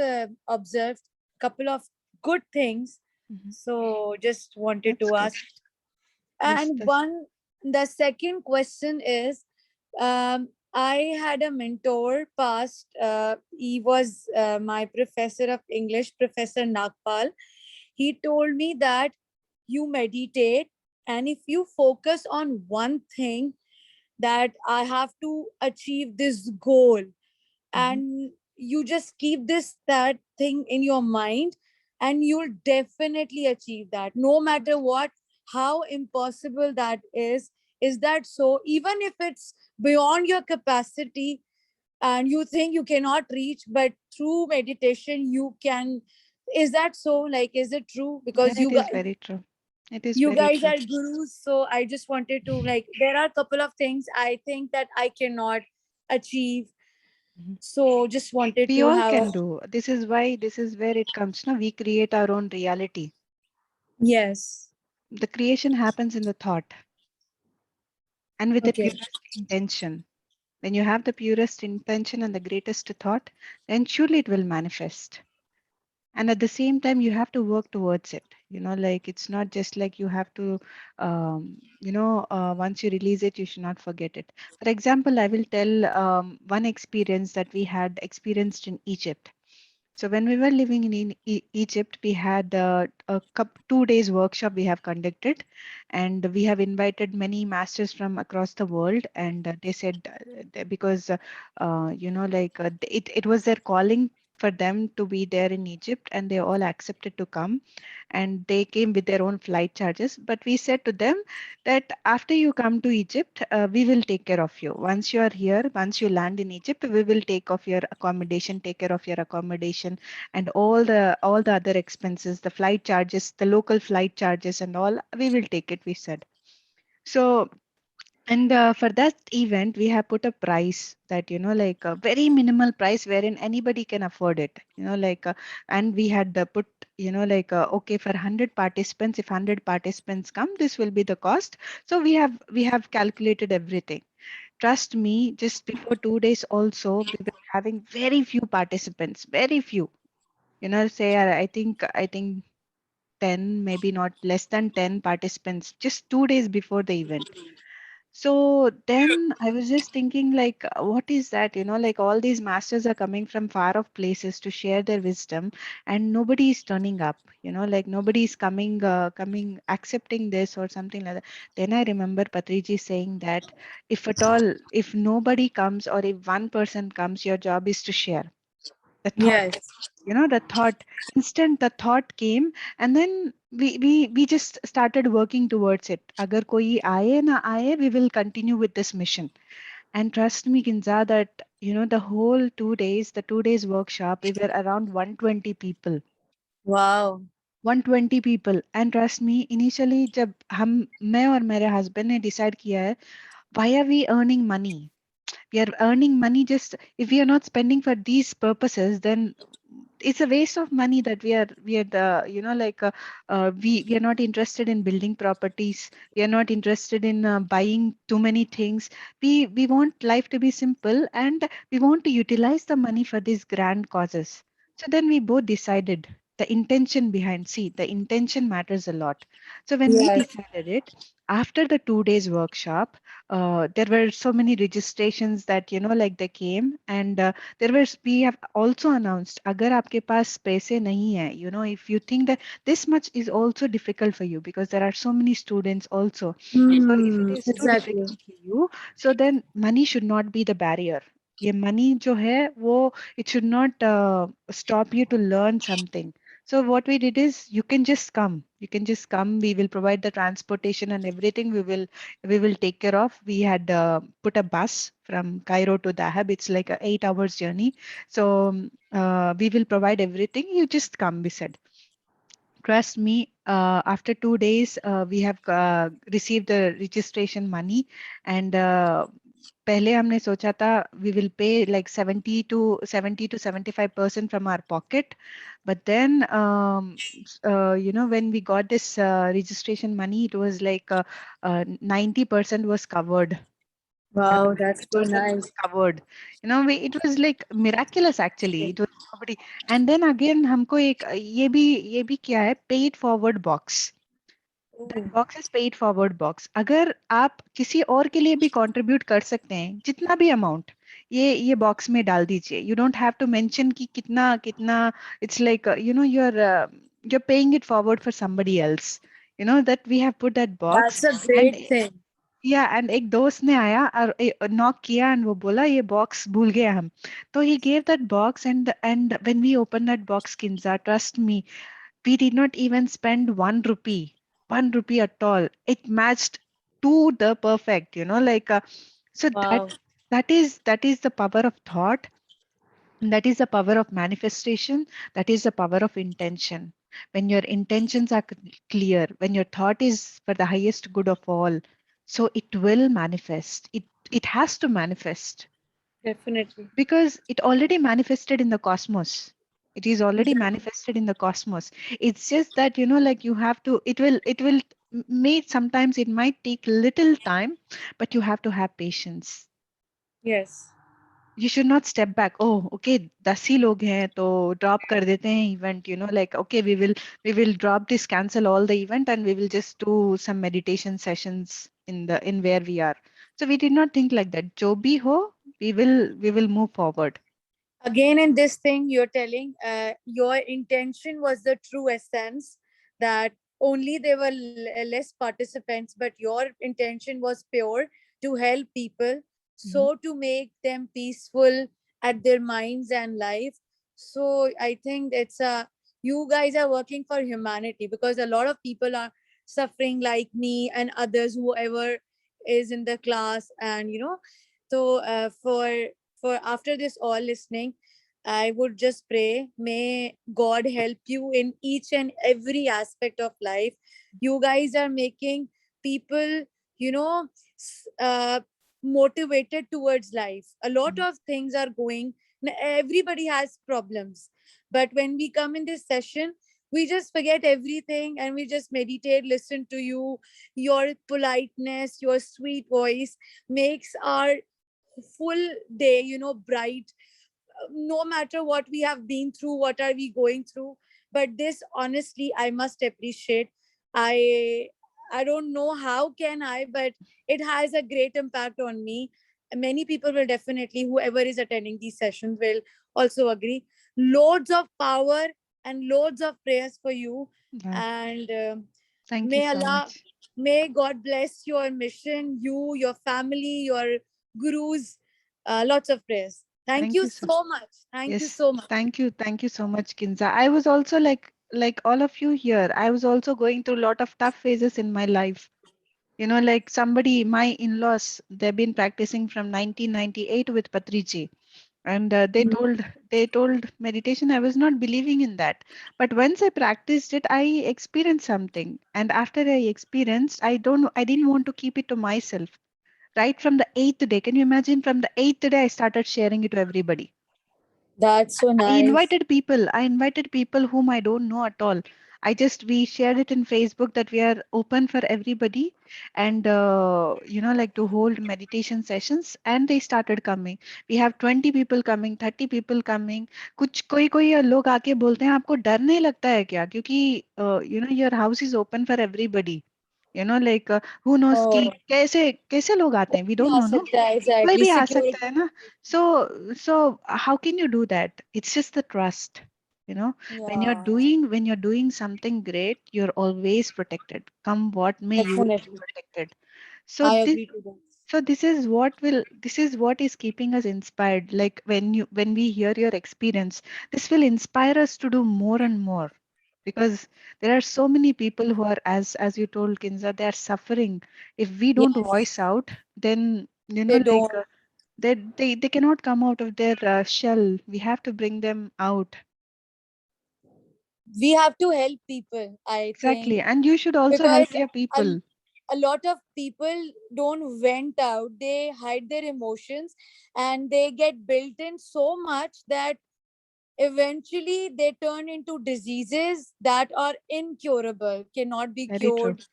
observed couple of good things, mhm. so just wanted That's to good. ask. Yes, And the second question is, I had a mentor past. He was my professor of English, Professor Nagpal. He told me that you meditate, and if you focus on one thing, that I have to achieve this goal, mhm. and you just keep this that thing in your mind, and you'll definitely achieve that, no matter what, how impossible that is that so? Even if it's beyond your capacity and you think you cannot reach, but through meditation you can. Is that so? Like, is it true? Yeah, Because it is very true. It is you very guys true. are gurus, so I just wanted to, like, there are a couple of things I think that I cannot achieve, Mhm. so just wanted We to all have a. can do. This is where it comes. No, we create our own reality. Yes. The creation happens in the thought and with the Okay. purest intention. When you have the purest intention and the greatest thought, then surely it will manifest. And at the same time, you have to work towards it. Like it's not just like you have to, once you release it, you should not forget it. For example, I will tell one experience that we had experienced in Egypt. So when we were living in Egypt, we had 2 days workshop we have conducted, and we have invited many masters from across the world. And they said, because it was their calling for them to be there in Egypt, and they all accepted to come, and they came with their own flight charges. But we said to them that after you come to Egypt, we will take care of you. Once you are here, once you land in Egypt, we will take care of your accommodation, and all the other expenses, the flight charges, the local flight charges, and all, we will take it. We said so. And for that event, we have put a price that, like a very minimal price wherein anybody can afford it, and we had put, okay, for 100 participants, if 100 participants come, this will be the cost. So we have calculated everything. Trust me, just before 2 days also, we were having very few participants, very few, say, I think 10, maybe not less than 10 participants, just 2 days before the event. So then I was just thinking, like, what is that? Like all these masters are coming from far off places to share their wisdom, and nobody is turning up. Like nobody is coming, accepting this or something like that. Then I remember Patriji saying that if at all, if nobody comes or if one person comes, your job is to share the thought. Yes. The thought, instant the thought came, and then we just started working towards it. Agar koi aaye na aaye, we will continue with this mission. And trust me, Ginza, that the whole 2 days, the 2 days workshop, we were around 120 people. Wow. 120 people. And trust me, initially जब मैं और मेरे husband ने decide किया है, why are we earning money? We are earning money just if we are not spending for these purposes, then it's a waste of money that we are the we are not interested in building properties. We are not interested in buying too many things. We want life to be simple, and we want to utilize the money for these grand causes. So then we both decided the intention behind. See, the intention matters a lot. So when we Yes. decided it, after the 2 days workshop, there were so many registrations that like they came, and we have also announced, agar aapke paas paise nahi hai, if you think that this much is also difficult for you because there are so many students also, so if it is too Exactly. difficult for you, so then money should not be the barrier. ये money जो है वो it should not stop you to learn something. So what we did is you can just come. You can just come. We will provide the transportation and everything. We will take care of. We had put a bus from Cairo to Dahab. It's like a 8 hours journey. So we will provide everything. You just come, we said. Trust me, after 2 days, we have received the registration money, and पहले हमने सोचा था we will pay like 70 to 75% from our pocket, but then when we got this registration money, it was like 90% was covered. Wow, Around that's so 90% was nice. covered. It was like miraculous actually. It was nobody. And then again हमको एक ये भी क्या है, paid forward box. That Oh, box is paid forward box. अगर आप किसी और के लिए भी contribute कर सकते हैं, जितना भी amount, ये box में डाल दीजिए. You don't have to mention कि कितना कितना. It's like you're paying it forward for somebody else. That we have put that box. that's a And great thing. And एक दोस्त ने आया और नॉक किया एंड वो बोला ये बॉक्स भूल गए हम. तो he gave that box, and when we open that box, Kinza, trust me, we did not even spend 1 rupee at all. It matched to the perfect, like so Wow. that is the power of thought. That is the power of manifestation. That is the power of intention. When your intentions are clear, when your thought is for the highest good of all, so it will manifest. It has to manifest Definitely. because it already manifested in the cosmos. It is already manifested in the cosmos. It's just that like you have to. It will may sometimes it might take little time, but you have to have patience. Yes. You should not step back. Oh, okay, 10 ही लोग हैं तो drop कर देते हैं event. Like okay, we will drop this, cancel all the event, and we will just do some meditation sessions in where we are. So we did not think like that. जो भी हो, we will move forward. Again, in this thing you're telling, your intention was the true essence, that only there were less participants, but your intention was pure, to help people, Mhm. so to make them peaceful at their minds and life. So I think it's a, you guys are working for humanity, because a lot of people are suffering like me and others, whoever is in the class. And so for after this all listening, I would just pray, may God help you in each and every aspect of life. You guys are making people, you know, motivated towards life. A lot of things are going, everybody has problems. But when we come in this session, we just forget everything and we just meditate, listen to you. Your politeness, your sweet voice makes our full day, bright, no matter what we have been through, what are we going through. But this, honestly, I must appreciate. I I don't know how can I, but it has a great impact on me. Many people will definitely, whoever is attending these sessions will also agree. Loads of power and loads of prayers for you. Wow. And Thank you may so Allah, much. may God bless your mission, you, your family, your gurus. Lots of prayers. Thank Thank you you so so much. Thank you Yes, so much. thank you so much, Kinza. I was also like all of you here. I was also going through a lot of tough phases in my life. You know, like somebody, my in-laws, they've been practicing from 1998 with Patriji, and they told meditation. I was not believing in that, but once I practiced it, I experienced something, and after I experienced, I didn't want to keep it to myself. Right from the eighth day, can you imagine? From the eighth day, I started sharing it to everybody. That's so I nice. invited people. I invited people whom I don't know at all. We shared it in Facebook that we are open for everybody, and like to hold meditation sessions, and they started coming. We have 20 people coming, 30 people coming. कुछ कोई लोग आके बोलते हैं आपको डर नहीं लगता है क्या? क्योंकि your house is open for everybody. Who knows कि Oh, कैसे कैसे लोग आते हैं? We don't yeah, know, no? कोई exactly. भी आ Security. सकता है ना. So how can you do that? It's just the trust. When you're Yeah, doing something great, you're always protected. Come what may, you will be definitely. protected. So I this agree to this. so this is what is keeping us inspired. Like when we hear your experience, this will inspire us to do more and more, because there are so many people who are, as you told, Kinza, they are suffering. If we don't Yes, voice out, then they don't. they cannot come out of their shell. We have to bring them out. We have to help people, I think, Exactly. And you should also because help your a, people. a lot of people don't vent out. They hide their emotions and they get built in so much that eventually they turn into diseases that are incurable, cannot be Very true. cured.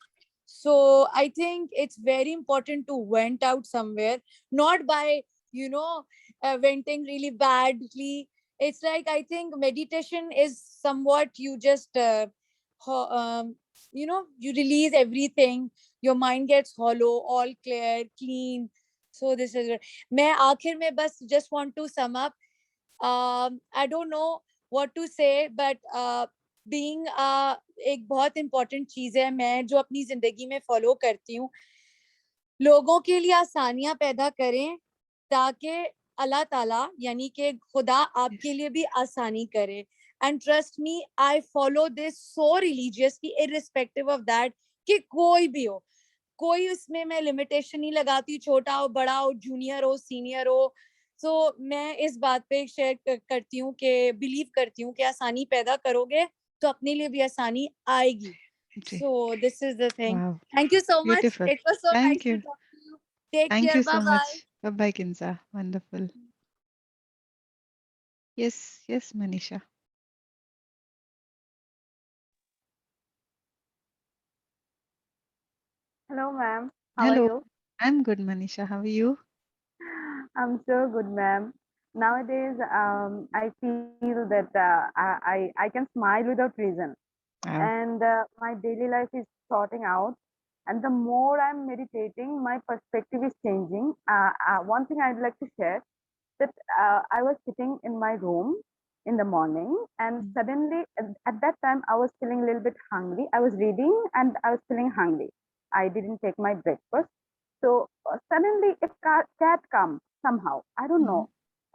So I think it's very important to vent out somewhere, not by, you know, venting really badly. It's like, I think meditation is somewhat you just, you release everything. Your mind gets hollow, all clear, clean. So this is it. मैं आखिर में बस just want to sum up. I don't know what to say, but being एक बहुत important चीज है, मैं जो अपनी जिंदगी में फॉलो करती हूँ, लोगों के लिए आसानियां पैदा करें ताकि अल्लाह ताला यानी कि खुदा आपके Yes. लिए भी आसानी करे. And trust me, I follow this so religiously irrespective of that कि कोई भी हो, कोई उसमें मैं लिमिटेशन नहीं लगाती, छोटा हो, बड़ा हो, जूनियर हो, सीनियर हो. सो मैं इस बात पे शेयर करती हूँ कि बिलीव करती हूँ कि आसानी पैदा करोगे तो अपने लिए भी आसानी आएगी. जी. So this is the thing. Wow. Thank you so much. Beautiful. It was so Thank nice to you. talk to you. Take Thank care. you Bye so bye. much. Bye bye, Kinza. Wonderful. Yes, Manisha. Hello, ma'am. How are Hello. you? I'm good, Manisha. How are you? I'm so good, ma'am. Nowadays, I feel that I can smile without reason, Wow. and my daily life is sorting out. And the more I'm meditating, my perspective is changing. One thing I'd like to share that I was sitting in my room in the morning, and Mm. suddenly at that time I was feeling a little bit hungry. I was reading, and I was feeling hungry. I didn't take my breakfast. So suddenly a cat come somehow. I don't Mm. know.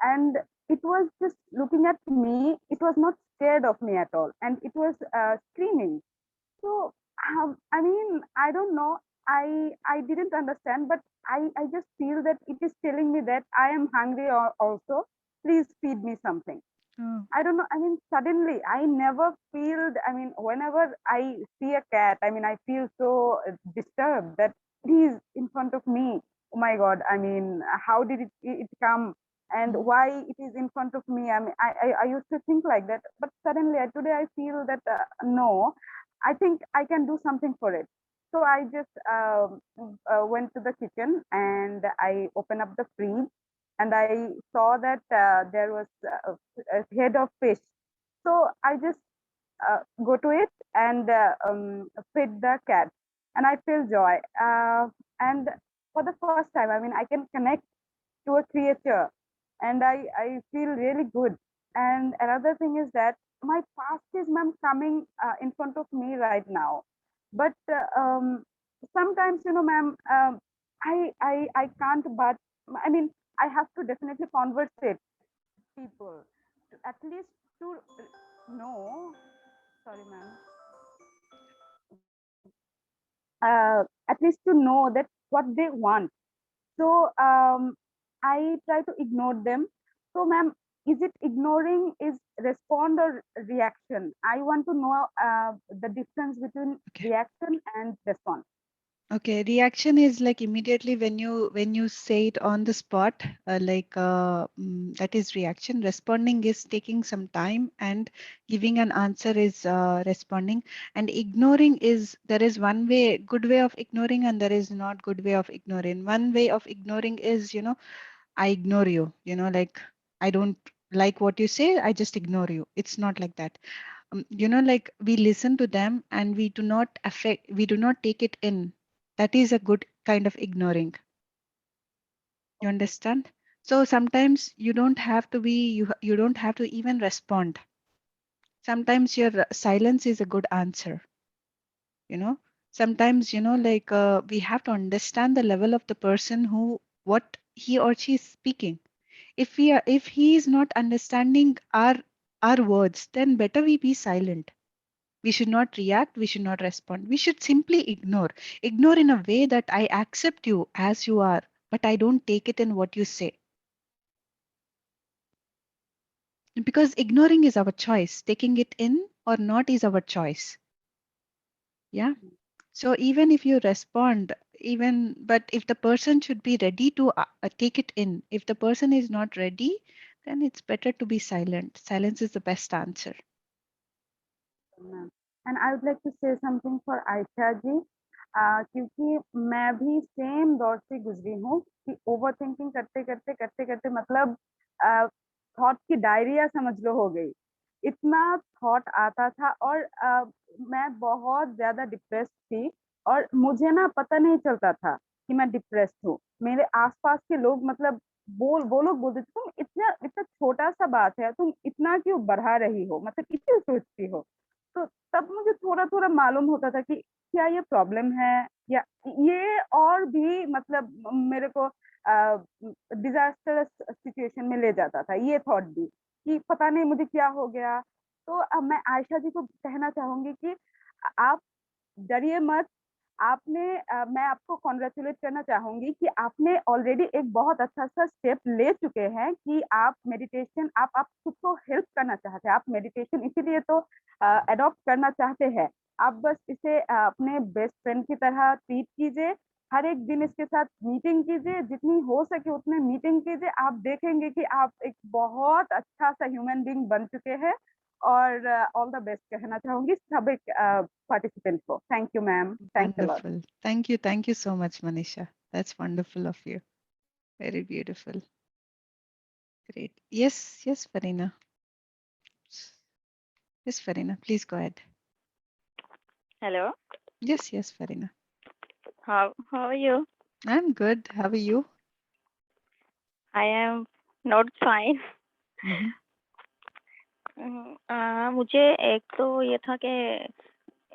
And it was just looking at me. It was not scared of me at all. And it was screaming. So I mean, I don't know. I didn't understand, but I just feel that it is telling me that I am hungry also. Please feed me something. Oh. I don't know. I mean, suddenly I never feel. I mean, whenever I see a cat, I mean, I feel so disturbed that it is in front of me. Oh my God! I mean, how did it come, and Mm. why it is in front of me? I mean, I used to think like that, but suddenly today I feel that no, I think I can do something for it. So I just went to the kitchen and I opened up the fridge and I saw that there was a head of fish. So I just go to it and fed the cat. and I feel joy. And for the first time, I mean, I can connect to a creator, and I feel really good. And another thing is that my past is, ma'am, coming in front of me right now. But sometimes, you know, ma'am, I can't, but I mean, I have to definitely conversate people, at least to know. Sorry, ma'am. At least to know that what they want. So I try to ignore them. So, ma'am, is it ignoring is respond or reaction? I want to know the difference between Okay. reaction and response. Okay, reaction is like immediately when you say it on the spot, that is reaction. Responding is taking some time, and giving an answer is responding. And ignoring is, there is one way, good way of ignoring, and there is not good way of ignoring. One way of ignoring is, you know, I ignore you. You know, like I don't like what you say, I just ignore you. It's not like that. You know, like we listen to them and we do not take it in. That is a good kind of ignoring. You understand? So sometimes you don't have to be, you don't have to even respond. Sometimes your silence is a good answer. You know, sometimes, you know, like we have to understand the level of the person who, what he or she is speaking. If he is not understanding our words, then better we be silent. We should not react. We should not respond. We should simply ignore. Ignore in a way that I accept you as you are, but I don't take it in what you say. Because ignoring is our choice. Taking it in or not is our choice. Yeah. So even if you respond, but if the person should be ready to take it in, if the person is not ready, then it's better to be silent. Silence is the best answer. And I would like to say something for Aisha ji. क्योंकि मैं भी same दौर से गुजरी हूँ कि over thinking करते करते मतलब थॉट की डायरिया समझ लो हो गई। इतना थॉट आता था और मैं बहुत ज्यादा डिप्रेस्ड थी और मुझे ना पता नहीं चलता था कि मैं डिप्रेस्ड हूँ। मेरे आसपास के लोग मतलब वो लोग बोलते थे तुम इतना इतना छोटा सा बात है, तुम इतना क्यों बढ़ा रही हो, मतलब इतनी सोचती हो। तो तब मुझे थोड़ा-थोड़ा मालूम होता था कि क्या ये प्रॉब्लम है या ये और भी मतलब मेरे को डिजास्टरस सिचुएशन में ले जाता था ये थॉट भी कि पता नहीं मुझे क्या हो गया। तो अब मैं आयशा जी को कहना चाहूंगी कि आप डरिए मत। आपने मैं आपको कांग्रेचुलेट करना चाहूंगी कि आपने ऑलरेडी एक बहुत अच्छा सा स्टेप ले चुके हैं कि आप मेडिटेशन आप खुद को हेल्प करना चाहते हैं। आप मेडिटेशन इसीलिए तो अडॉप्ट करना चाहते हैं। आप बस इसे अपने बेस्ट फ्रेंड की तरह ट्रीट कीजिए। हर एक दिन इसके साथ मीटिंग कीजिए, जितनी हो सके उतने मीटिंग कीजिए। आप देखेंगे कि आप एक बहुत अच्छा सा ह्यूमन बीइंग बन चुके हैं। और ऑल द बेस्ट कहना चाहूंगी सब एक पार्टिसिपेंट को। Thank you ma'am, thanks a lot. Wonderful. Thank you so much, Manisha. That's wonderful of you. Very beautiful. Great. Yes, Farina. Yes, Farina, please go ahead. Hello. Yes, Farina. How are you? I'm good. How are you? I am not fine. Mhm. मुझे एक तो ये था कि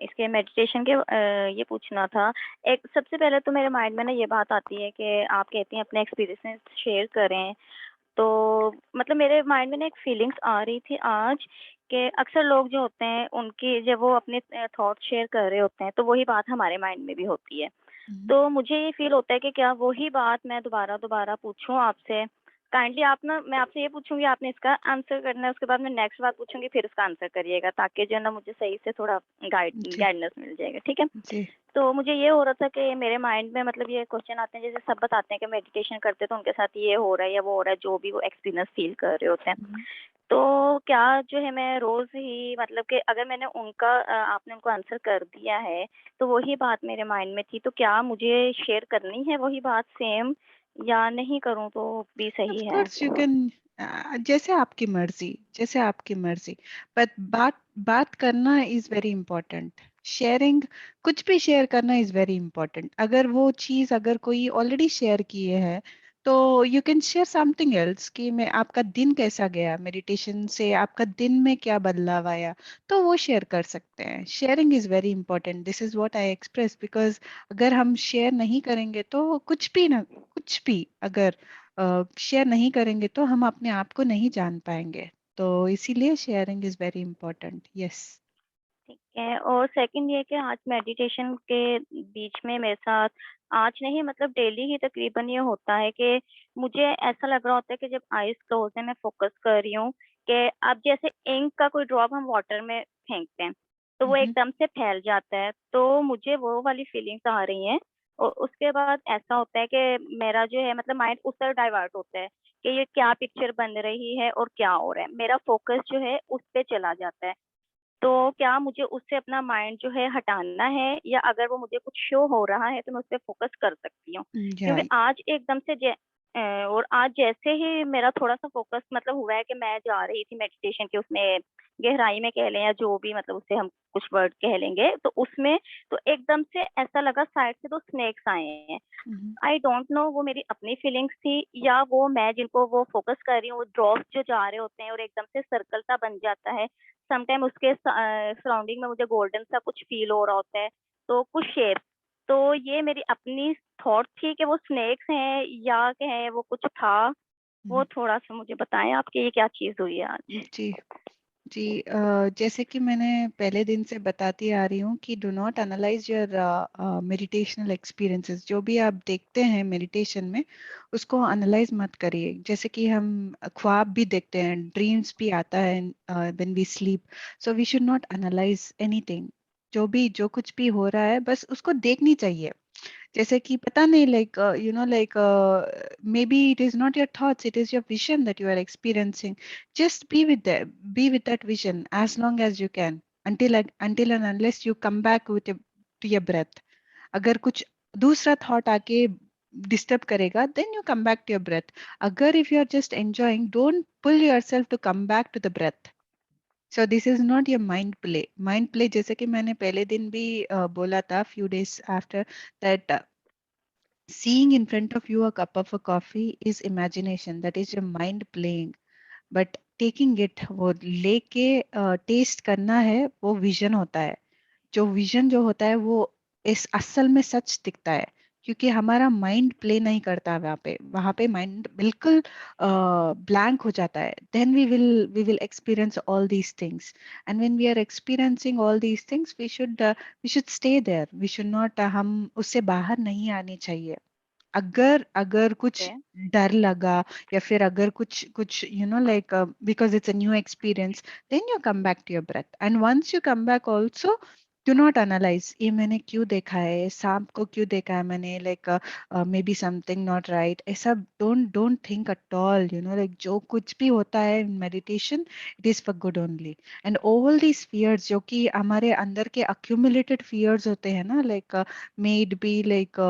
इसके meditation के ये पूछना था। एक सबसे पहले तो मेरे माइंड में ना ये बात आती है कि आप कहती हैं अपने एक्सपीरियंसेस शेयर करें। तो मतलब मेरे माइंड में ना एक फीलिंग्स आ रही थी आज कि अक्सर लोग जो होते हैं उनकी जब वो अपने थॉट शेयर कर रहे होते हैं तो वही बात हमारे माइंड में भी होती है। Mhm. तो मुझे ये फील होता है कि क्या वही बात मैं दोबारा पूछूं आपसे। काइंडली आप ना मैं आपसे ये पूछूंगी, आपने इसका आंसर करना है, उसके बाद मैं नेक्स्ट बात पूछूंगी, फिर इसका आंसर करिएगा ताकि जो है ना मुझे सही से थोड़ा जी गाइडेंस मिल जाएगा। ठीक है। जी तो मुझे ये हो रहा था कि मेरे माइंड में मतलब ये क्वेश्चन आते हैं, जैसे सब बताते हैं कि मेडिटेशन करते तो उनके साथ ये हो रहा है या वो हो रहा है, जो भी वो एक्सपीरियंस फील कर रहे होते हैं। Mhm. तो क्या जो है मैं रोज ही मतलब कि अगर मैंने उनका आपने उनको आंसर कर दिया है तो वही बात मेरे माइंड में थी, तो क्या मुझे शेयर करनी है वही बात सेम या नहीं करूं तो भी Of सही है? course you can. जैसे आपकी मर्जी, but बात करना is very important. शेयरिंग, कुछ भी शेयर करना इज वेरी इंपॉर्टेंट। अगर वो चीज अगर कोई ऑलरेडी शेयर किए है तो you can share something else कि मैं आपका दिन कैसा गया, मेडिटेशन से आपका दिन में क्या बदलाव आया, तो वो शेयर कर सकते हैं। Sharing is very important, this is what I express, because अगर हम शेयर नहीं करेंगे तो कुछ भी ना, कुछ भी अगर शेयर नहीं करेंगे तो हम अपने आप को नहीं जान पाएंगे। तो इसीलिए sharing is very important. Yes. ठीक है। और सेकंड ये कि आज मेडिटेशन के बीच में मेरे साथ आज नहीं मतलब डेली ही तकरीबन ये होता है कि मुझे ऐसा लग रहा होता है कि जब आईज क्लोज है मैं फोकस कर रही हूँ कि अब जैसे इंक का कोई ड्रॉप हम वाटर में फेंकते हैं तो वो एकदम से फैल जाता है, तो मुझे वो वाली फीलिंग्स आ रही हैं। और उसके बाद ऐसा होता है कि मेरा जो है मतलब माइंड उस तरफ डाइवर्ट होता है कि ये क्या पिक्चर बन रही है और क्या हो रहा है, मेरा फोकस जो है उस पे चला जाता है। तो क्या मुझे उससे अपना माइंड जो है हटाना है, या अगर वो मुझे कुछ शो हो रहा है तो मैं उस पे फोकस कर सकती हूँ? या क्योंकि आज एकदम से और आज जैसे ही मेरा थोड़ा-सा फोकस मतलब हुआ है कि मैं जा रही थी मेडिटेशन के उसमें गहराई में कह लें या जो भी मतलब उससे हम कुछ वर्ड कह लेंगे, तो उसमें तो एकदम से ऐसा लगा साइड से 2 स्नेक्स आए हैं। आई डोंट नो वो मेरी अपनी फीलिंग्स थी या वो मैं जिनको वो फोकस कर रही हूँ, वो ड्रॉप्स जो जा रहे होते हैं और एकदम से सर्कल सा बन जाता है। समटाइम उसके सराउंडिंग में मुझे गोल्डन सा कुछ फील हो रहा होता है, तो कुछ शेप। तो ये मेरी अपनी थॉट थी कि वो स्नेक्स हैं या क्या है, वो कुछ था, वो थोड़ा-सा मुझे बताएँ आप कि ये क्या चीज़ हुई है आज? जी जी, जैसे कि मैंने पहले दिन से बताती आ रही हूँ कि do not analyse your meditational experiences. जो भी आप देखते हैं मेडिटेशन में उसको एनालाइज मत करिए। जैसे कि हम ख्वाब भी देखते हैं, ड्रीम्स भी आता है when we sleep, so we should not analyse anything. जो कुछ भी हो रहा है बस उसको देखनी चाहिए। जैसे कि पता नहीं, like you know, like maybe it is not your thoughts, it is your vision that you are experiencing. Just be with that vision as long as you can, until and unless you come back to your breath. अगर कुछ दूसरा thought आके disturb करेगा, then you come back to your breath. अगर if you are just enjoying, don't pull yourself to come back to the breath. So this is not your mind play. Mind play जैसे कि मैंने पहले दिन भी बोला था, few days after that, seeing in front of you a cup of a coffee is imagination. That is your mind playing. But taking it, वो लेके टेस्ट करना है, वो विजन होता है। जो विजन जो होता है वो इस असल में सच दिखता है, क्योंकि हमारा माइंड प्ले नहीं करता वहां पे माइंड बिल्कुल ब्लैंक हो जाता है। Then we will experience all these things, and when we are experiencing all these things we should stay there, we should not, हम उससे बाहर नहीं आने चाहिए। अगर अगर कुछ ओके। डर लगा या फिर अगर कुछ कुछ like because it's a new experience, then you come back to your breath, and once you come back also do not analyse ये मैंने क्यों देखा है, सांप को क्यों देखा है मैंने, like maybe something not right, ऐसा don't don't think at all. Like जो कुछ भी होता है in meditation, it is for good only. And all these fears जो कि हमारे अंदर के अक्यूमुलेटेड फियर्स होते हैं ना, like may it be like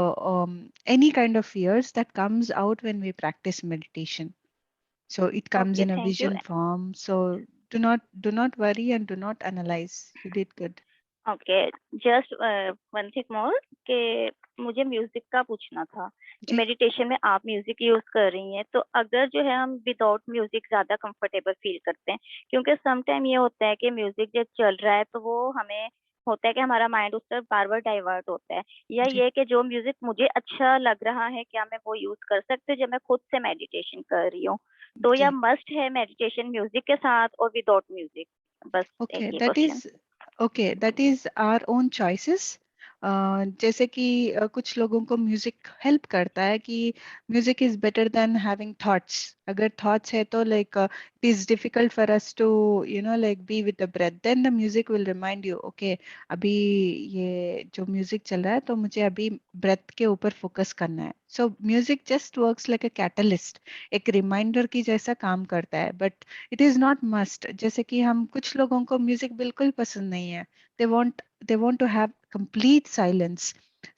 any kind of fears that comes out when we practice meditation. So it comes okay, in a thank you. vision form. So do not worry and do not analyze. You did good. Okay, just one thing more कि मुझे music का पूछना था। जी meditation में आप music use कर रही हैं, तो अगर जो है हम विदाउट म्यूजिक ज्यादा कंफर्टेबल फील करते हैं, क्योंकि सम टाइम ये होता है कि म्यूजिक जब चल रहा है तो वो हमें होता है कि हमारा माइंड उस तरफ बार बार डाइवर्ट होता है, या जी ये कि जो म्यूजिक मुझे अच्छा लग रहा है क्या मैं वो यूज कर सकती हूँ जब मैं खुद से मेडिटेशन कर रही हूँ? तो या जी मस्ट है मेडिटेशन म्यूजिक के साथ और विदाउट म्यूजिक? बस एक Okay, he that question. is okay. That is our own choices. जैसे कि कुछ लोगों को म्यूजिक हेल्प करता है कि music is better than having thoughts. अगर थॉट्स है तो like it is difficult for us to like be with the breath, then the music will remind you, okay अभी ये जो म्यूजिक चल रहा है तो मुझे अभी ब्रेथ के ऊपर फोकस करना है। सो music just works like a catalyst, एक रिमाइंडर की जैसा काम करता है, but it is not must. जैसे कि हम कुछ लोगों को म्यूजिक बिल्कुल पसंद नहीं है, they want they want to have complete silence,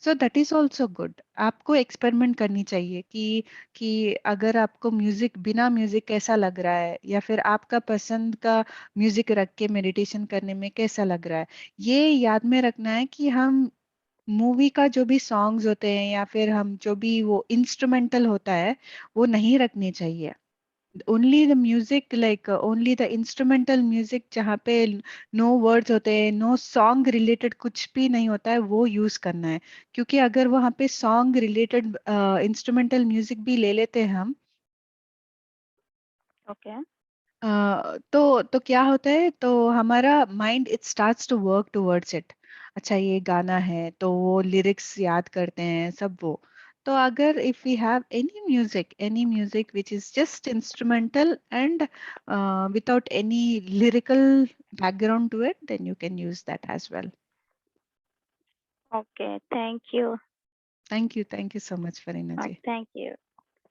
so that is also good. आपको एक्सपेरिमेंट करनी चाहिए कि अगर आपको म्यूजिक बिना म्यूजिक कैसा लग रहा है, या फिर आपका पसंद का म्यूजिक रख के मेडिटेशन करने में कैसा लग रहा है। ये याद में रखना है कि हम मूवी का जो भी सॉन्ग्स होते हैं या फिर हम जो भी वो इंस्ट्रूमेंटल होता है वो नहीं रखने चाहिए। Only the music, like only the instrumental music जहाँ पे नो वर्ड्स होते हैं, नो सॉन्ग रिलेटेड कुछ भी नहीं होता है, वो यूज करना है। क्योंकि अगर वहाँ पे सॉन्ग रिलेटेड इंस्ट्रूमेंटल म्यूजिक भी ले लेते हैं हम, ओके। तो क्या होता है, तो हमारा mind it starts to work towards it. अच्छा ये गाना है तो वो लिरिक्स याद करते हैं सब वो। तो अगर if we have any music which is just instrumental and without any lyrical background to it, then you can use that as well. Okay, thank you. Thank you so much, Farina ji. Thank you.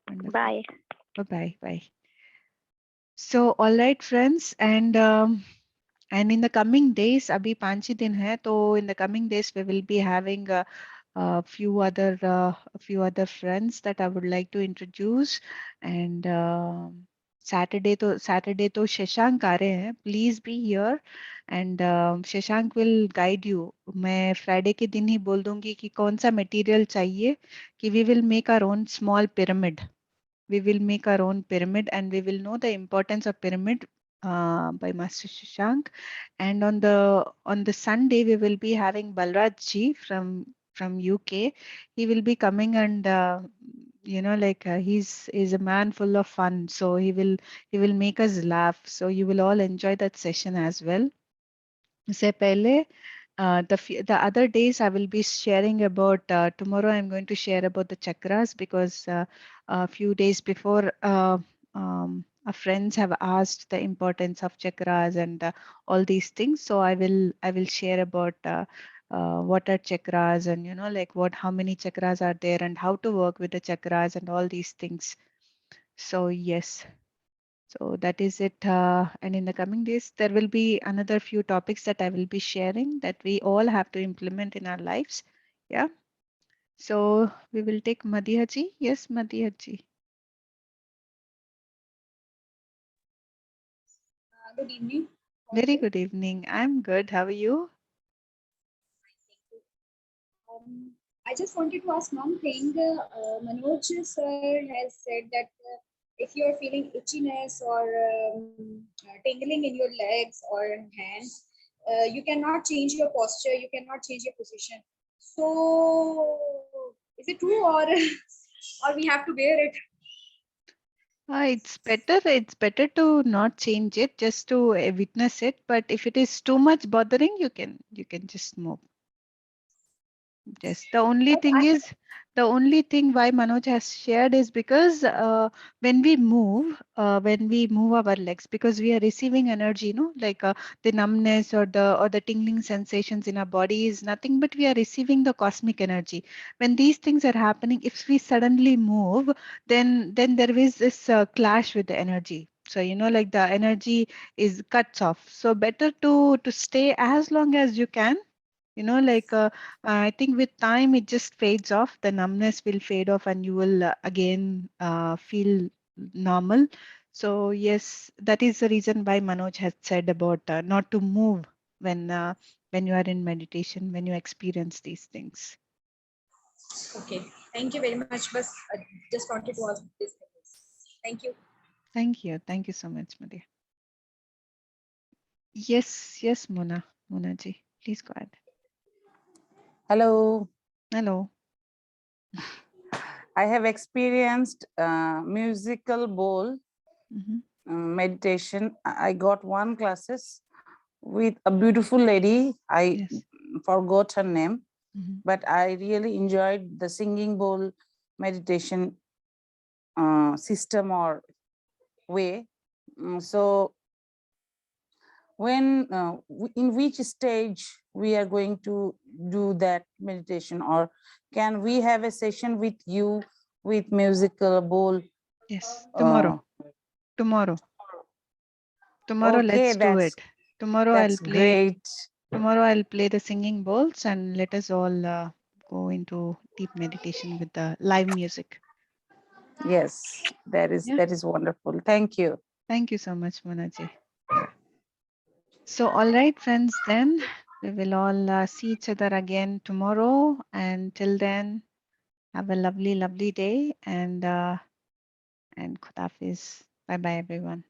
Wonderful. Bye. Bye bye. Bye. So all right friends, and in the coming days, abhi 5 दिन है, तो in the coming days we will be having a few other friends that I would like to introduce. And Saturday तो शशांक आ रहे हैं, please be here. And Shashank will guide you. मैं Friday के दिन ही बोल दूंगी कि कौन सा मटेरियल चाहिए, कि we will make our own small pyramid. We will make our own pyramid and we will know the importance of pyramid by Master Shashank. And on the Sunday we will be having Balraj ji from UK. He will be coming, and like he's a man full of fun, so he will make us laugh, so you will all enjoy that session as well. उससे पहले the other days I will be sharing about, tomorrow I'm going to share about the chakras, because a few days before our friends have asked the importance of chakras and all these things. So I will share about what are chakras, and like how many chakras are there and how to work with the chakras and all these things. So yes. So that is it. And in the coming days, there will be another few topics that I will be sharing that we all have to implement in our lives. Yeah. So we will take Madhya ji. Yes, Madhya ji. Good evening. How are Very you? good evening. I'm good. How are you? I just wanted to ask one thing. Manoj sir has said that if you are feeling itchiness or tingling in your legs or hands, you cannot change your posture, you cannot change your position. So, is it true, or or we have to bear it? It's better. It's better to not change it, just to witness it. But if it is too much bothering, you can just move. Yes, the only thing why Manoj has shared is because when we move our legs, because we are receiving energy, like the numbness or the tingling sensations in our body is nothing but we are receiving the cosmic energy. When these things are happening, if we suddenly move, then there is this clash with the energy. So like the energy is cuts off. So better to stay as long as you can. Like I think with time it just fades off. The numbness will fade off, and you will again feel normal. So yes, that is the reason why Manoj has said about not to move when you are in meditation, when you experience these things. Okay, thank you very much. But I just wanted to ask this. Thank you. Thank you so much, Madhya. Yes, Mona ji, please go ahead. Hello. Hello. I have experienced musical bowl Mhm. meditation. I got one classes with a beautiful lady. I Yes. forgot her name, Mhm. but I really enjoyed the singing bowl meditation system or way. So when in which stage we are going to do that meditation, or can we have a session with you with musical bowl? Yes, tomorrow. Tomorrow, Okay, let's do it. Tomorrow that's great. Tomorrow I'll play the singing bowls and let us all go into deep meditation with the live music. Yes, that is wonderful. Thank you. Thank you so much, Monaji. Yeah. So, all right, friends, then we will all see each other again tomorrow. And till then, have a lovely, lovely day. And Khudafiz. Bye bye, everyone.